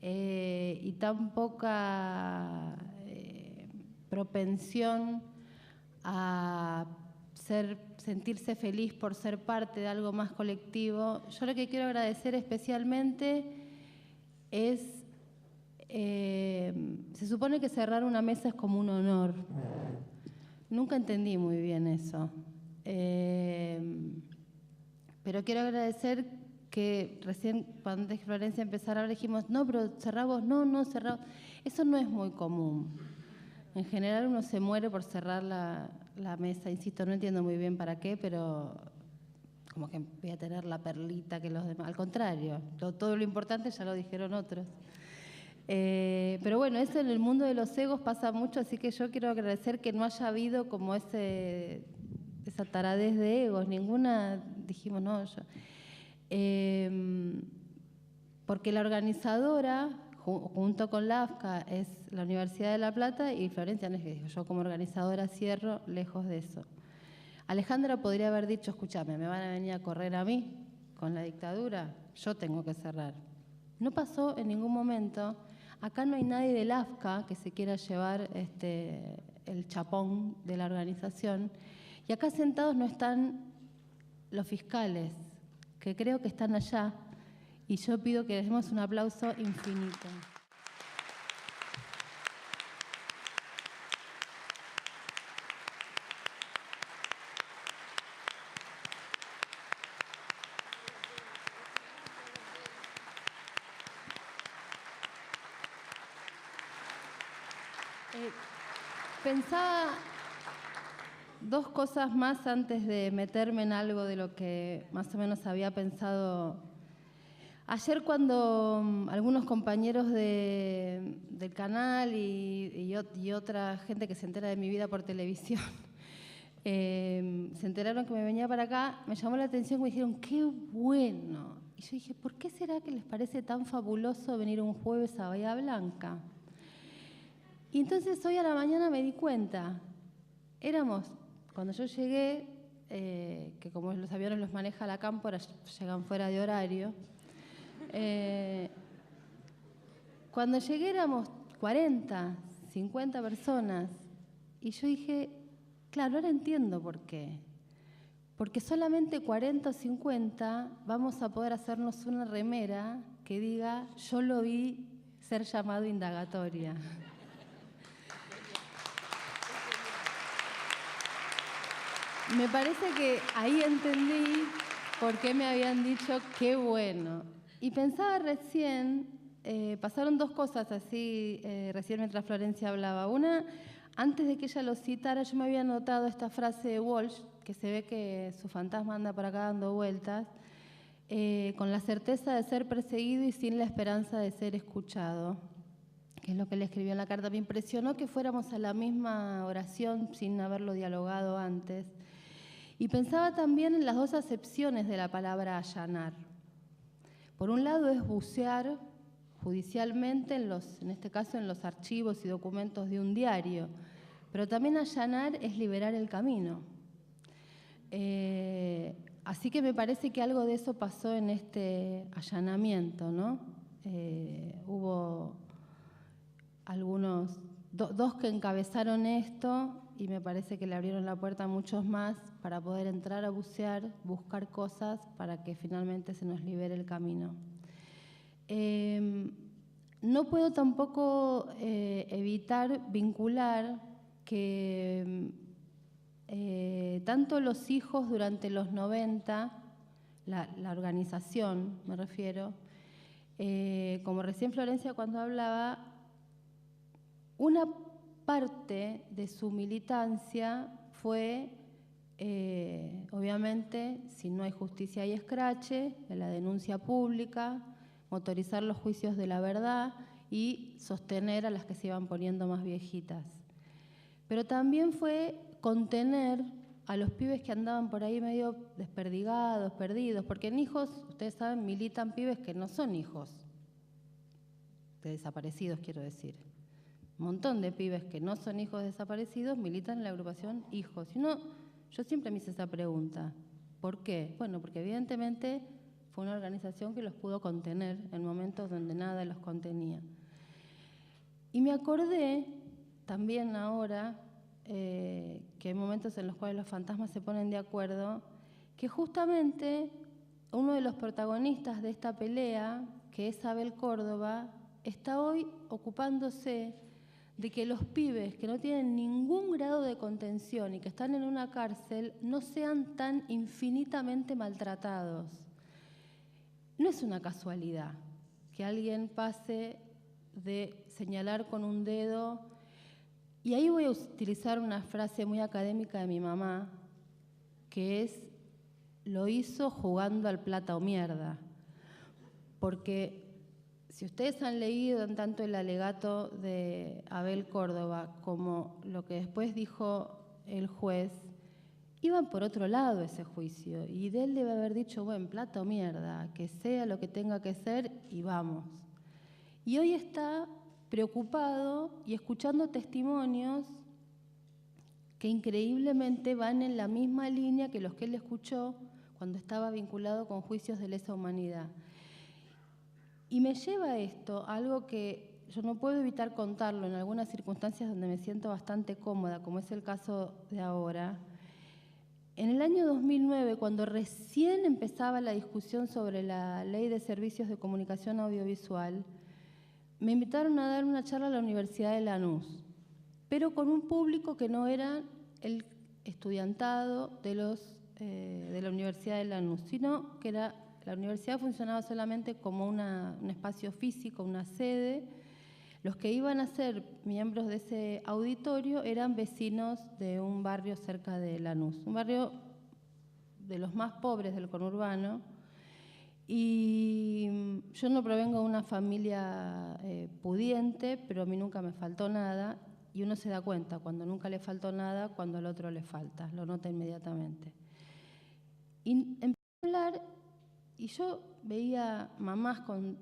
y tan poca propensión a sentirse feliz por ser parte de algo más colectivo, yo lo que quiero agradecer especialmente es, se supone que cerrar una mesa es como un honor. Nunca entendí muy bien eso. Pero quiero agradecer que recién cuando Florencia empezara a hablar dijimos, no, pero cerramos, no, cerramos. Eso no es muy común. En general uno se muere por cerrar la mesa, insisto, no entiendo muy bien para qué, pero como que voy a tener la perlita que los demás. Al contrario, todo lo importante ya lo dijeron otros. Pero bueno, eso en el mundo de los egos pasa mucho, así que yo quiero agradecer que no haya habido como esa taradez de egos, ninguna, dijimos, no, yo... porque la organizadora, junto con la AFCA, es la Universidad de La Plata y Florencia no es que yo como organizadora cierro, lejos de eso. Alejandra podría haber dicho, escúchame, ¿me van a venir a correr a mí con la dictadura? Yo tengo que cerrar. No pasó en ningún momento. Acá no hay nadie del AFCA que se quiera llevar el chapón de la organización. Y acá sentados no están los fiscales, que creo que están allá. Y yo pido que les demos un aplauso infinito. Pensaba dos cosas más antes de meterme en algo de lo que más o menos había pensado. Ayer cuando algunos compañeros del canal y otra gente que se entera de mi vida por televisión se enteraron que me venía para acá, me llamó la atención y me dijeron, ¡qué bueno! Y yo dije, ¿por qué será que les parece tan fabuloso venir un jueves a Bahía Blanca? Y entonces hoy a la mañana me di cuenta, cuando yo llegué, que como los aviones los maneja la Cámpora, llegan fuera de horario, cuando llegué éramos 40, 50 personas, y yo dije, claro, ahora entiendo por qué. Porque solamente 40 o 50 vamos a poder hacernos una remera que diga, yo lo vi ser llamado indagatoria. Me parece que ahí entendí por qué me habían dicho qué bueno. Y pensaba recién, pasaron dos cosas así, recién mientras Florencia hablaba. Una, antes de que ella lo citara, yo me había notado esta frase de Walsh, que se ve que su fantasma anda por acá dando vueltas, con la certeza de ser perseguido y sin la esperanza de ser escuchado, que es lo que él escribió en la carta. Me impresionó que fuéramos a la misma oración sin haberlo dialogado antes. Y pensaba también en las dos acepciones de la palabra allanar. Por un lado es bucear judicialmente, en este caso en los archivos y documentos de un diario, pero también allanar es liberar el camino. Así que me parece que algo de eso pasó en este allanamiento, ¿no? Hubo dos que encabezaron esto y me parece que le abrieron la puerta a muchos más para poder entrar a bucear, buscar cosas para que finalmente se nos libere el camino. No puedo tampoco evitar vincular que tanto los hijos durante los 90, la organización me refiero, como recién Florencia cuando hablaba, una parte de su militancia fue, obviamente, si no hay justicia hay escrache, de la denuncia pública, motorizar los juicios de la verdad y sostener a las que se iban poniendo más viejitas. Pero también fue contener a los pibes que andaban por ahí medio desperdigados, perdidos, porque en hijos, ustedes saben, militan pibes que no son hijos de desaparecidos, quiero decir. Un montón de pibes que no son hijos desaparecidos militan en la agrupación Hijos. Y yo siempre me hice esa pregunta. ¿Por qué? Bueno, porque evidentemente fue una organización que los pudo contener en momentos donde nada los contenía. Y me acordé también ahora que hay momentos en los cuales los fantasmas se ponen de acuerdo, que justamente uno de los protagonistas de esta pelea, que es Abel Córdoba, está hoy ocupándose de que los pibes que no tienen ningún grado de contención y que están en una cárcel no sean tan infinitamente maltratados. No es una casualidad que alguien pase de señalar con un dedo, y ahí voy a utilizar una frase muy académica de mi mamá, que es, lo hizo jugando al plata o mierda, porque si ustedes han leído tanto el alegato de Abel Córdoba como lo que después dijo el juez, iban por otro lado ese juicio y de él debe haber dicho, bueno, plata o mierda, que sea lo que tenga que ser y vamos. Y hoy está preocupado y escuchando testimonios que increíblemente van en la misma línea que los que él escuchó cuando estaba vinculado con juicios de lesa humanidad. Y me lleva esto a algo que yo no puedo evitar contarlo en algunas circunstancias donde me siento bastante cómoda, como es el caso de ahora. En el año 2009, cuando recién empezaba la discusión sobre la Ley de Servicios de Comunicación Audiovisual, me invitaron a dar una charla a la Universidad de Lanús, pero con un público que no era el estudiantado de la Universidad de Lanús, sino que la universidad funcionaba solamente como un espacio físico, una sede. Los que iban a ser miembros de ese auditorio eran vecinos de un barrio cerca de Lanús, un barrio de los más pobres del conurbano. Y yo no provengo de una familia pudiente, pero a mí nunca me faltó nada. Y uno se da cuenta cuando nunca le faltó nada, cuando al otro le falta, lo nota inmediatamente. Y empecé a hablar y yo veía mamás con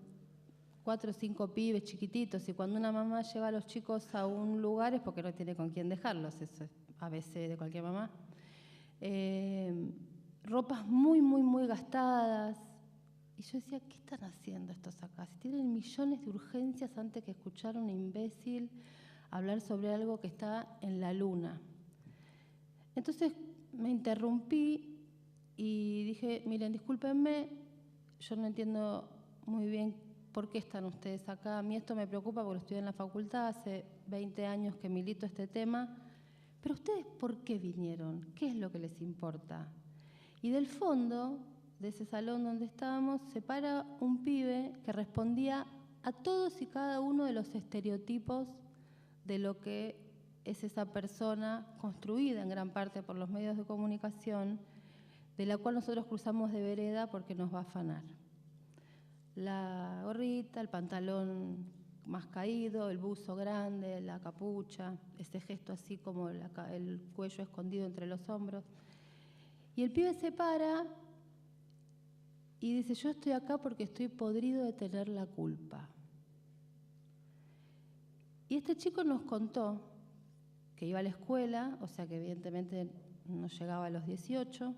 4 o 5 pibes chiquititos, y cuando una mamá lleva a los chicos a un lugar es porque no tiene con quién dejarlos, eso es ABC de cualquier mamá. Ropas muy, muy, muy gastadas. Y yo decía, ¿qué están haciendo estos acá? Si tienen millones de urgencias antes que escuchar a un imbécil hablar sobre algo que está en la luna. Entonces me interrumpí y dije, miren, discúlpenme, yo no entiendo muy bien por qué están ustedes acá. A mí esto me preocupa porque estudié en la facultad, hace 20 años que milito este tema. Pero ustedes, ¿por qué vinieron? ¿Qué es lo que les importa? Y del fondo de ese salón donde estábamos se para un pibe que respondía a todos y cada uno de los estereotipos de lo que es esa persona construida en gran parte por los medios de comunicación, de la cual nosotros cruzamos de vereda porque nos va a afanar. La gorrita, el pantalón más caído, el buzo grande, la capucha, ese gesto así como el cuello escondido entre los hombros. Y el pibe se para y dice, yo estoy acá porque estoy podrido de tener la culpa. Y este chico nos contó que iba a la escuela, o sea que evidentemente no llegaba a los 18,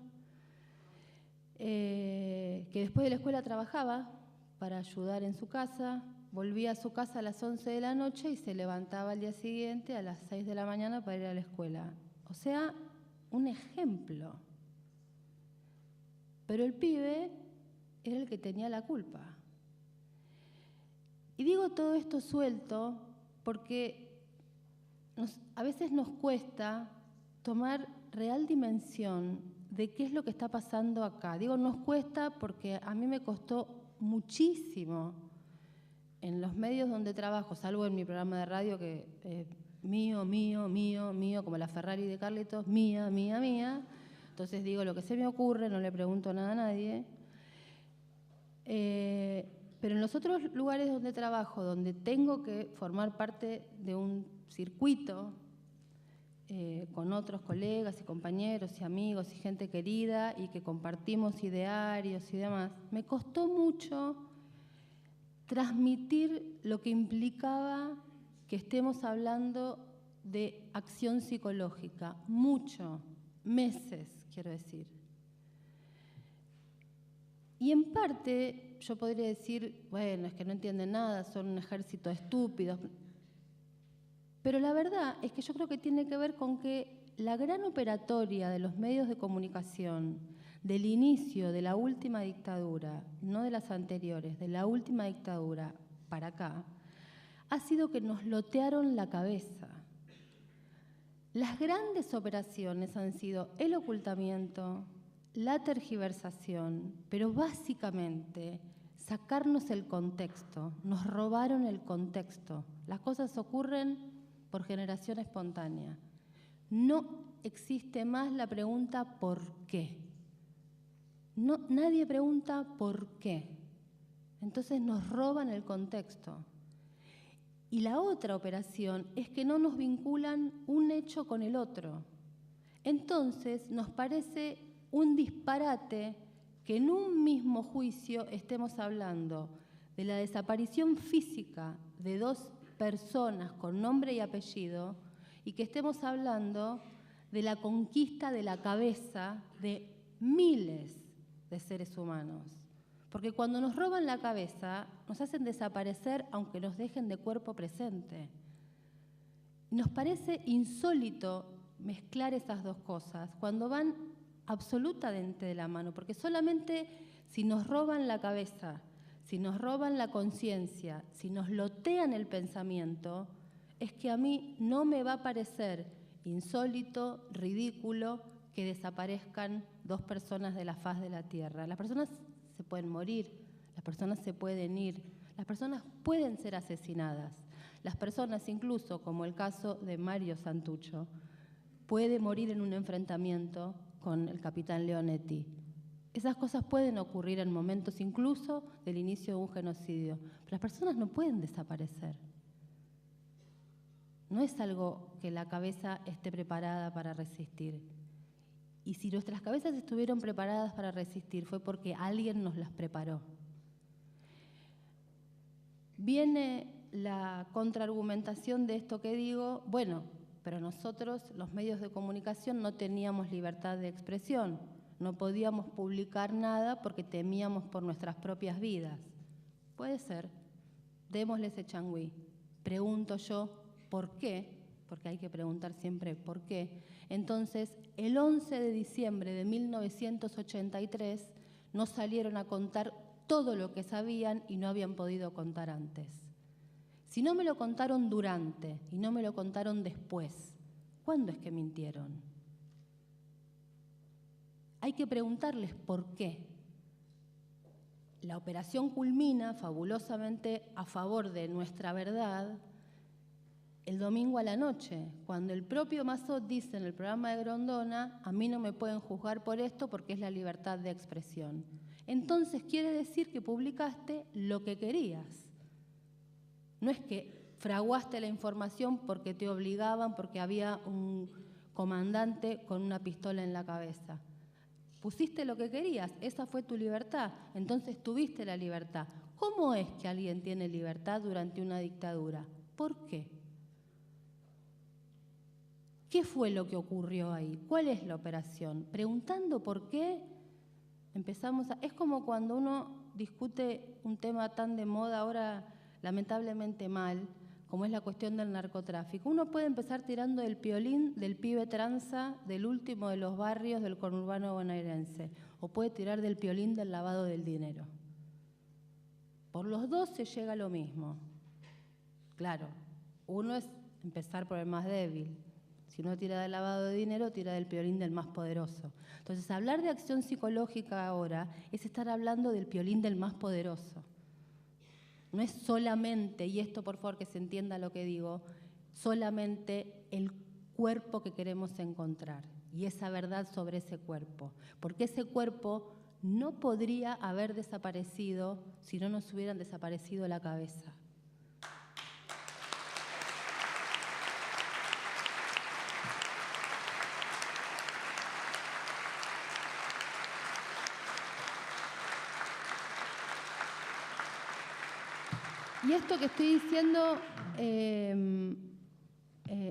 que después de la escuela trabajaba para ayudar en su casa, volvía a su casa a las 11 de la noche y se levantaba al día siguiente a las 6 de la mañana para ir a la escuela. O sea, un ejemplo. Pero el pibe era el que tenía la culpa. Y digo todo esto suelto porque a veces nos cuesta tomar real dimensión de qué es lo que está pasando acá. Digo, nos cuesta porque a mí me costó muchísimo en los medios donde trabajo, salvo en mi programa de radio que mío, mío, mío, mío, como la Ferrari de Carlitos, mía, mía, mía. Entonces digo lo que se me ocurre, no le pregunto nada a nadie. Pero en los otros lugares donde trabajo, donde tengo que formar parte de un circuito con otros colegas y compañeros y amigos y gente querida y que compartimos idearios y demás, me costó mucho transmitir lo que implicaba que estemos hablando de acción psicológica. Mucho, meses, quiero decir. Y en parte yo podría decir, bueno, es que no entienden nada, son un ejército de estúpidos. Pero la verdad es que yo creo que tiene que ver con que la gran operatoria de los medios de comunicación del inicio de la última dictadura, no de las anteriores, de la última dictadura para acá, ha sido que nos lotearon la cabeza. Las grandes operaciones han sido el ocultamiento, la tergiversación, pero básicamente sacarnos el contexto. Nos robaron el contexto. Las cosas ocurren por generación espontánea. No existe más la pregunta ¿por qué? No, nadie pregunta ¿por qué? Entonces nos roban el contexto. Y la otra operación es que no nos vinculan un hecho con el otro. Entonces nos parece un disparate que en un mismo juicio estemos hablando de la desaparición física de 2 personas con nombre y apellido y que estemos hablando de la conquista de la cabeza de miles de seres humanos. Porque cuando nos roban la cabeza, nos hacen desaparecer aunque nos dejen de cuerpo presente. Nos parece insólito mezclar esas dos cosas cuando van absolutamente de la mano, porque solamente si nos roban la cabeza, si nos roban la conciencia, si nos lotean el pensamiento, es que a mí no me va a parecer insólito, ridículo, que desaparezcan 2 personas de la faz de la Tierra. Las personas se pueden morir, las personas se pueden ir, las personas pueden ser asesinadas. Las personas, incluso como el caso de Mario Santucho, puede morir en un enfrentamiento con el capitán Leonetti. Esas cosas pueden ocurrir en momentos incluso del inicio de un genocidio, pero las personas no pueden desaparecer. No es algo que la cabeza esté preparada para resistir. Y si nuestras cabezas estuvieron preparadas para resistir, fue porque alguien nos las preparó. Viene la contraargumentación de esto que digo, bueno, pero nosotros, los medios de comunicación, no teníamos libertad de expresión, no podíamos publicar nada porque temíamos por nuestras propias vidas. Puede ser, démosle ese changüí. Pregunto yo, ¿por qué? Porque hay que preguntar siempre por qué. Entonces, el 11 de diciembre de 1983 nos salieron a contar todo lo que sabían y no habían podido contar antes. Si no me lo contaron durante y no me lo contaron después, ¿cuándo es que mintieron? Hay que preguntarles por qué. La operación culmina fabulosamente a favor de nuestra verdad el domingo a la noche, cuando el propio Massot dice en el programa de Grondona, a mí no me pueden juzgar por esto porque es la libertad de expresión. Entonces quiere decir que publicaste lo que querías. No es que fraguaste la información porque te obligaban, porque había un comandante con una pistola en la cabeza. Pusiste lo que querías, esa fue tu libertad, entonces tuviste la libertad. ¿Cómo es que alguien tiene libertad durante una dictadura? ¿Por qué? ¿Qué fue lo que ocurrió ahí? ¿Cuál es la operación? Preguntando por qué, empezamos a... Es como cuando uno discute un tema tan de moda ahora, lamentablemente mal, como es la cuestión del narcotráfico. Uno puede empezar tirando el piolín del pibe tranza, del último de los barrios del conurbano bonaerense, o puede tirar del piolín del lavado del dinero. Por los dos se llega a lo mismo. Claro, uno es empezar por el más débil. Si uno tira del lavado de dinero, tira del piolín del más poderoso. Entonces, hablar de acción psicológica ahora es estar hablando del piolín del más poderoso. No es solamente, y esto por favor que se entienda lo que digo, solamente el cuerpo que queremos encontrar y esa verdad sobre ese cuerpo. Porque ese cuerpo no podría haber desaparecido si no nos hubieran desaparecido la cabeza. Y esto que estoy diciendo,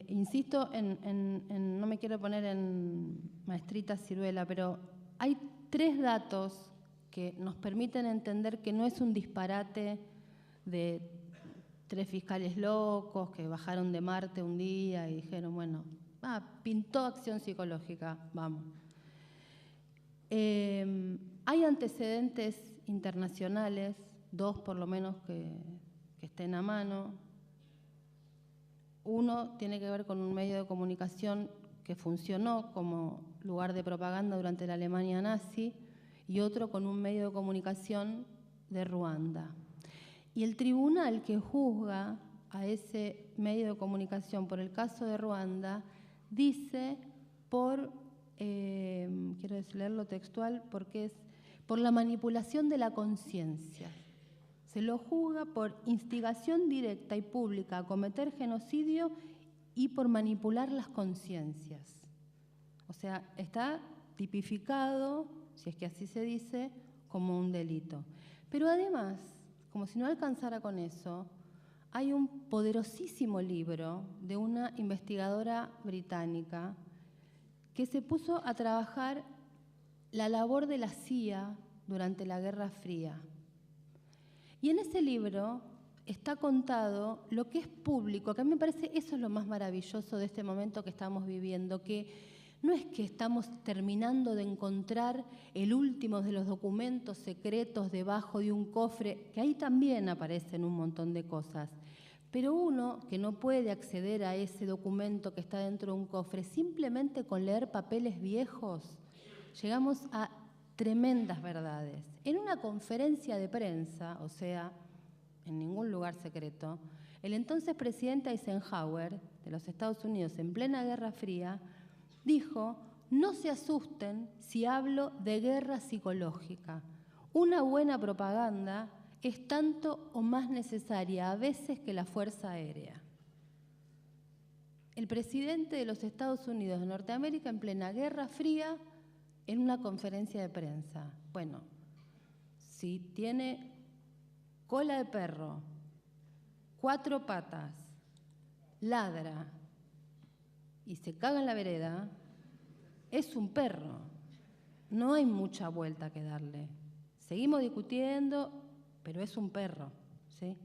insisto, no me quiero poner en maestrita ciruela, pero hay 3 datos que nos permiten entender que no es un disparate de 3 fiscales locos que bajaron de Marte un día y dijeron, bueno, pintó acción psicológica, vamos. Hay antecedentes internacionales, 2 por lo menos que estén a mano. Uno tiene que ver con un medio de comunicación que funcionó como lugar de propaganda durante la Alemania nazi y otro con un medio de comunicación de Ruanda. Y el tribunal que juzga a ese medio de comunicación por el caso de Ruanda dice quiero leerlo textual porque es por la manipulación de la conciencia. Se lo juzga por instigación directa y pública a cometer genocidio y por manipular las conciencias. O sea, está tipificado, si es que así se dice, como un delito. Pero además, como si no alcanzara con eso, hay un poderosísimo libro de una investigadora británica que se puso a trabajar la labor de la CIA durante la Guerra Fría. Y en ese libro está contado lo que es público, que a mí me parece eso es lo más maravilloso de este momento que estamos viviendo, que no es que estamos terminando de encontrar el último de los documentos secretos debajo de un cofre, que ahí también aparecen un montón de cosas, pero uno que no puede acceder a ese documento que está dentro de un cofre, simplemente con leer papeles viejos, llegamos a tremendas verdades. En una conferencia de prensa, o sea, en ningún lugar secreto, el entonces presidente Eisenhower de los Estados Unidos, en plena Guerra Fría, dijo: no se asusten si hablo de guerra psicológica. Una buena propaganda es tanto o más necesaria a veces que la fuerza aérea. El presidente de los Estados Unidos de Norteamérica en plena Guerra Fría en una conferencia de prensa. Bueno, si tiene cola de perro, 4 patas, ladra y se caga en la vereda, es un perro. No hay mucha vuelta que darle. Seguimos discutiendo, pero es un perro, ¿sí?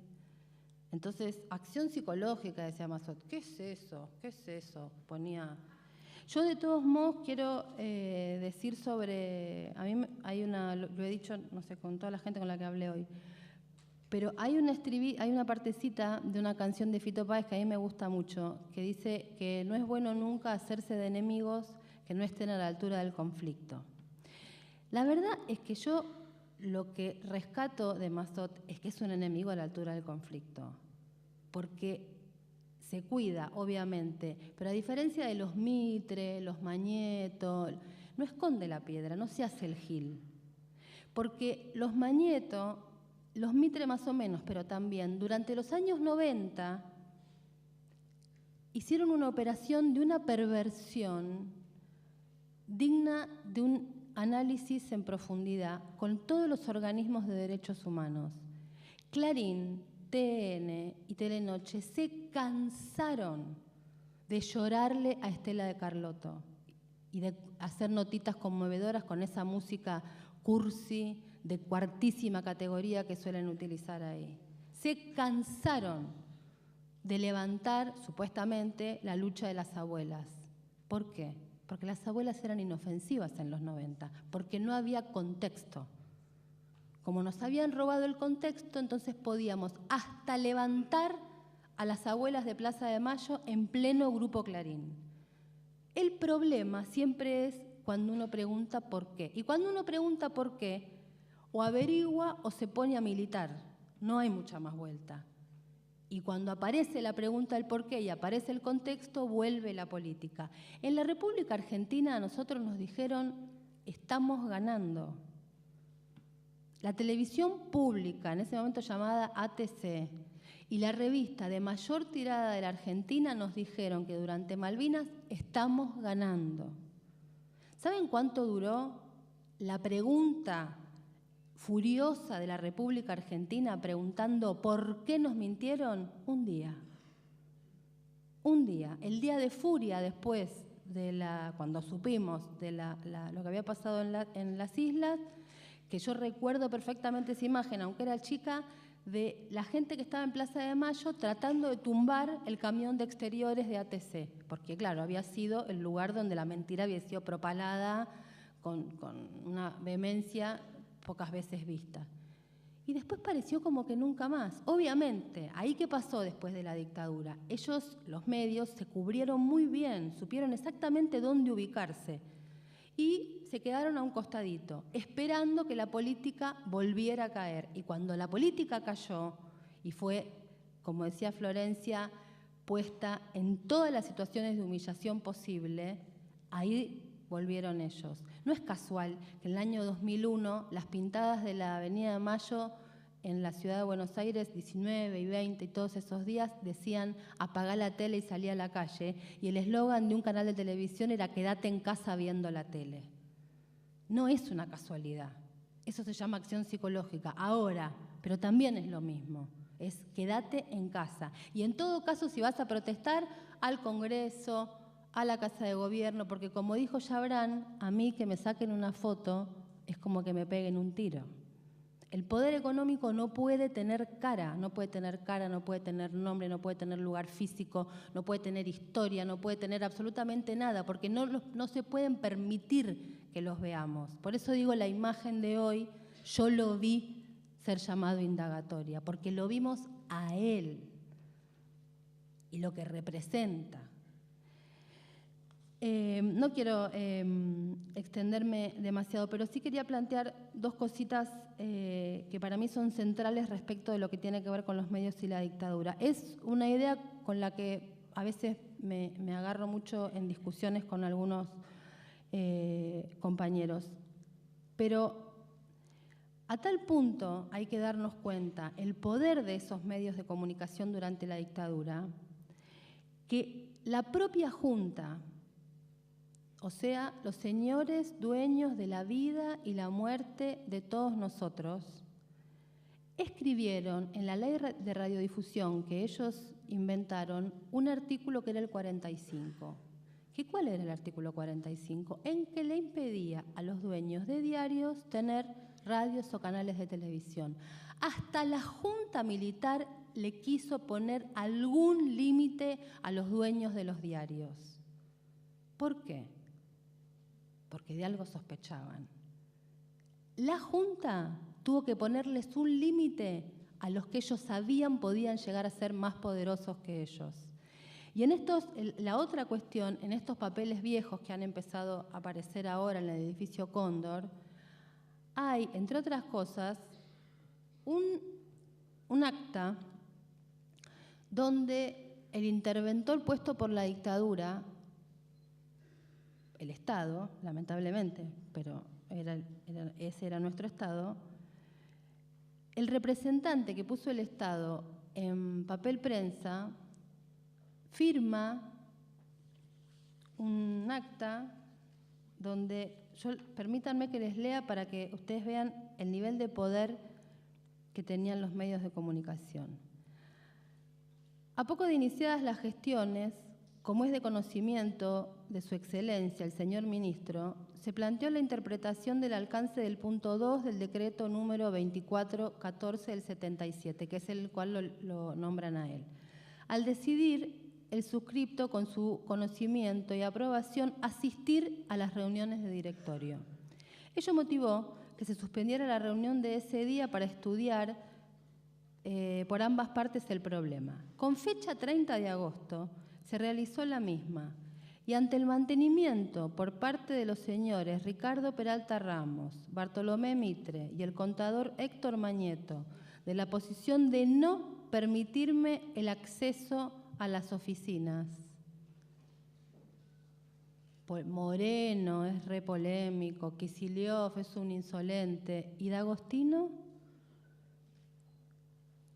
Entonces, acción psicológica, decía Mazot. ¿Qué es eso? ¿Qué es eso? Ponía. Yo, de todos modos, quiero decir sobre. A mí hay una. Lo he dicho, no sé, con toda la gente con la que hablé hoy. Pero hay una partecita de una canción de Fito Páez que a mí me gusta mucho, que dice que no es bueno nunca hacerse de enemigos que no estén a la altura del conflicto. La verdad es que yo lo que rescato de Mazot es que es un enemigo a la altura del conflicto, porque se cuida, obviamente, pero a diferencia de los Mitre, los Mañeto, no esconde la piedra, no se hace el gil. Porque los Mañeto, los Mitre más o menos, pero también durante los años 90 hicieron una operación de una perversión digna de un análisis en profundidad con todos los organismos de derechos humanos. Clarín, TN y Telenoche se cansaron de llorarle a Estela de Carlotto y de hacer notitas conmovedoras con esa música cursi de cuartísima categoría que suelen utilizar ahí. Se cansaron de levantar, supuestamente, la lucha de las abuelas. ¿Por qué? Porque las abuelas eran inofensivas en los 90, porque no había contexto. Como nos habían robado el contexto, entonces podíamos hasta levantar a las abuelas de Plaza de Mayo en pleno Grupo Clarín. El problema siempre es cuando uno pregunta por qué. Y cuando uno pregunta por qué, o averigua o se pone a militar. No hay mucha más vuelta. Y cuando aparece la pregunta del por qué y aparece el contexto, vuelve la política. En la República Argentina a nosotros nos dijeron, estamos ganando. La televisión pública, en ese momento llamada ATC, y la revista de mayor tirada de la Argentina nos dijeron que durante Malvinas estamos ganando. ¿Saben cuánto duró la pregunta furiosa de la República Argentina preguntando por qué nos mintieron? Un día. Un día. El día de furia después de cuando supimos de lo que había pasado en las islas, que yo recuerdo perfectamente esa imagen, aunque era chica, de la gente que estaba en Plaza de Mayo tratando de tumbar el camión de exteriores de ATC, porque claro, había sido el lugar donde la mentira había sido propalada con una vehemencia pocas veces vista. Y después pareció como que nunca más. Obviamente, ¿ahí qué pasó después de la dictadura? Ellos, los medios, se cubrieron muy bien, supieron exactamente dónde ubicarse y se quedaron a un costadito, esperando que la política volviera a caer. Y cuando la política cayó y fue, como decía Florencia, puesta en todas las situaciones de humillación posible, ahí volvieron ellos. No es casual que en el año 2001 las pintadas de la Avenida de Mayo en la ciudad de Buenos Aires, 19 y 20 y todos esos días, decían apagá la tele y salí a la calle, y el eslogan de un canal de televisión era quédate en casa viendo la tele. No es una casualidad, eso se llama acción psicológica, ahora, pero también es lo mismo, es quédate en casa. Y en todo caso, si vas a protestar, al Congreso, a la Casa de Gobierno, porque como dijo Chabrán, a mí que me saquen una foto es como que me peguen un tiro. El poder económico no puede tener cara, no puede tener nombre, no puede tener lugar físico, no puede tener historia, no puede tener absolutamente nada, porque no se pueden permitir que los veamos. Por eso digo, la imagen de hoy, yo lo vi ser llamado indagatoria, porque lo vimos a él y lo que representa. No quiero extenderme demasiado, pero sí quería plantear dos cositas que para mí son centrales respecto de lo que tiene que ver con los medios y la dictadura. Es una idea con la que a veces me agarro mucho en discusiones con algunos compañeros, pero a tal punto hay que darnos cuenta el poder de esos medios de comunicación durante la dictadura, que la propia Junta, o sea, los señores dueños de la vida y la muerte de todos nosotros, escribieron en la ley de radiodifusión que ellos inventaron un artículo que era el 45. ¿Cuál era el artículo 45? En que le impedía a los dueños de diarios tener radios o canales de televisión. Hasta la Junta Militar le quiso poner algún límite a los dueños de los diarios. ¿Por qué? Porque de algo sospechaban. La Junta tuvo que ponerles un límite a los que ellos sabían podían llegar a ser más poderosos que ellos. Y en la otra cuestión, en estos papeles viejos que han empezado a aparecer ahora en el edificio Cóndor, hay, entre otras cosas, un acta donde el interventor puesto por la dictadura, el Estado, lamentablemente, pero ese era nuestro Estado, el representante que puso el Estado en papel prensa firma un acta donde, permítanme que les lea para que ustedes vean el nivel de poder que tenían los medios de comunicación. A poco de iniciadas las gestiones, como es de conocimiento de su excelencia, el señor ministro, se planteó la interpretación del alcance del punto 2 del decreto número 2414 del 77, que es el cual lo nombran a él. Al decidir el suscripto, con su conocimiento y aprobación, asistir a las reuniones de directorio. Ello motivó que se suspendiera la reunión de ese día para estudiar por ambas partes el problema. Con fecha 30 de agosto se realizó la misma y ante el mantenimiento por parte de los señores Ricardo Peralta Ramos, Bartolomé Mitre y el contador Héctor Mañeto de la posición de no permitirme el acceso a las oficinas. Moreno es re polémico, Kicillof es un insolente y D'Agostino,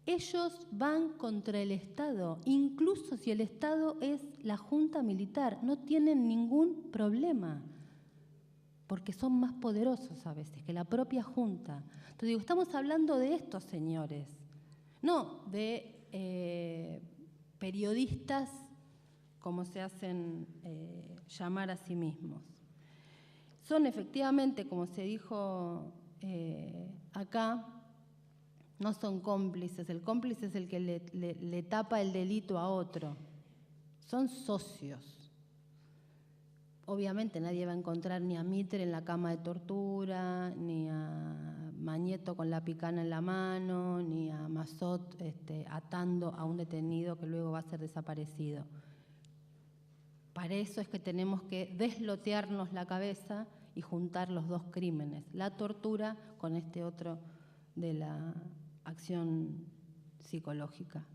ellos van contra el Estado, incluso si el Estado es la Junta Militar, no tienen ningún problema, porque son más poderosos a veces que la propia Junta. Entonces digo, estamos hablando de estos señores, no de periodistas como se hacen llamar a sí mismos. Son efectivamente, como se dijo acá, no son cómplices. El cómplice es el que le tapa el delito a otro. Son socios. Obviamente nadie va a encontrar ni a Mitre en la cama de tortura, ni a Mañeto con la picana en la mano, ni a Massot atando a un detenido que luego va a ser desaparecido. Para eso es que tenemos que deslotearnos la cabeza y juntar los dos crímenes, la tortura con este otro de la acción psicológica.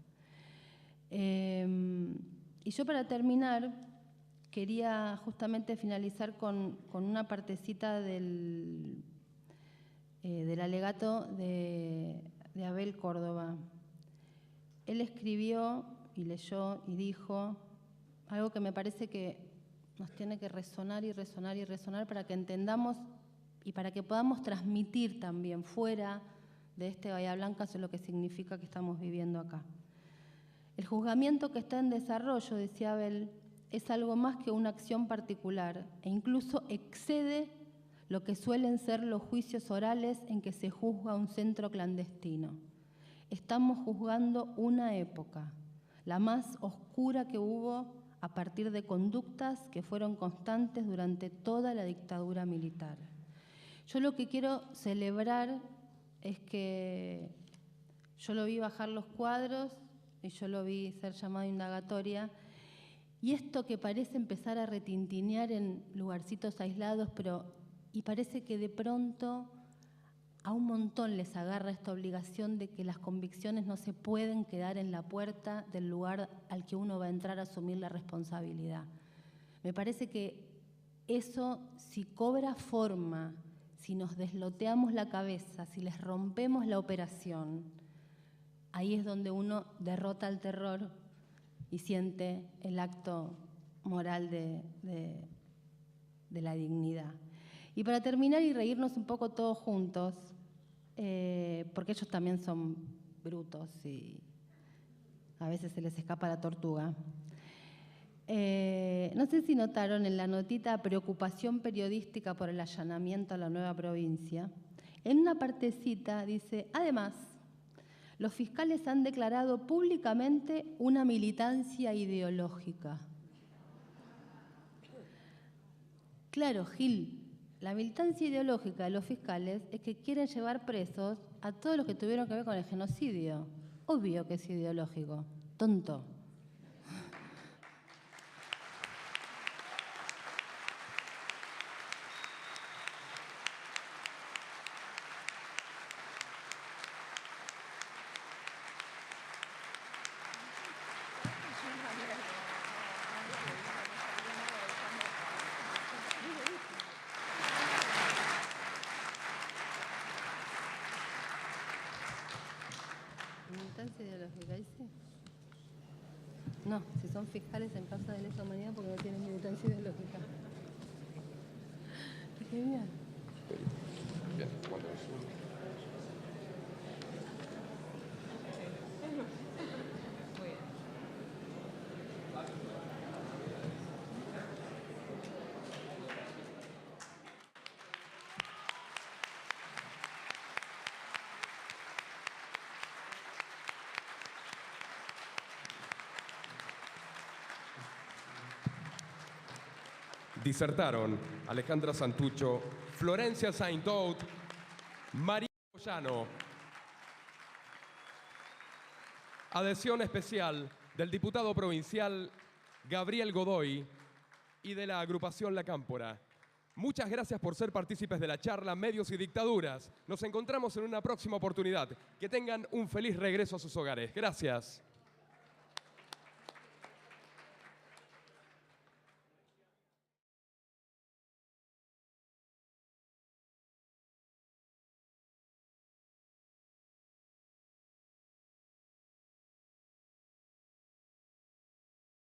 Y yo, para terminar, quería justamente finalizar con una partecita del alegato de Abel Córdoba. Él escribió y leyó y dijo algo que me parece que nos tiene que resonar y resonar y resonar para que entendamos y para que podamos transmitir también fuera de este Bahía Blanca sobre lo que significa que estamos viviendo acá. El juzgamiento que está en desarrollo, decía Abel, es algo más que una acción particular e incluso excede lo que suelen ser los juicios orales en que se juzga un centro clandestino. Estamos juzgando una época, la más oscura que hubo a partir de conductas que fueron constantes durante toda la dictadura militar. Yo lo que quiero celebrar es que yo lo vi bajar los cuadros y yo lo vi ser llamado a indagatoria, y esto que parece empezar a retintinear en lugarcitos aislados, y parece que de pronto a un montón les agarra esta obligación de que las convicciones no se pueden quedar en la puerta del lugar al que uno va a entrar a asumir la responsabilidad. Me parece que eso, si cobra forma, si nos desloteamos la cabeza, si les rompemos la operación, ahí es donde uno derrota al terror y siente el acto moral de la dignidad. Y para terminar y reírnos un poco todos juntos, porque ellos también son brutos y a veces se les escapa la tortuga. No sé si notaron en la notita preocupación periodística por el allanamiento a la nueva provincia. En una partecita dice, además, los fiscales han declarado públicamente una militancia ideológica. Claro, Gil, la militancia ideológica de los fiscales es que quieren llevar presos a todos los que tuvieron que ver con el genocidio. Obvio que es ideológico. Tonto. ¿Militancia ideológica dice? No, si son fiscales en causa de lesa humanidad porque no tienen militancia ideológica. Qué genial. Bien, cuando disertaron Alejandra Santucho, Florencia Saintout, María Moyano. Adhesión especial del diputado provincial Gabriel Godoy y de la agrupación La Cámpora. Muchas gracias por ser partícipes de la charla Medios y Dictaduras. Nos encontramos en una próxima oportunidad. Que tengan un feliz regreso a sus hogares. Gracias.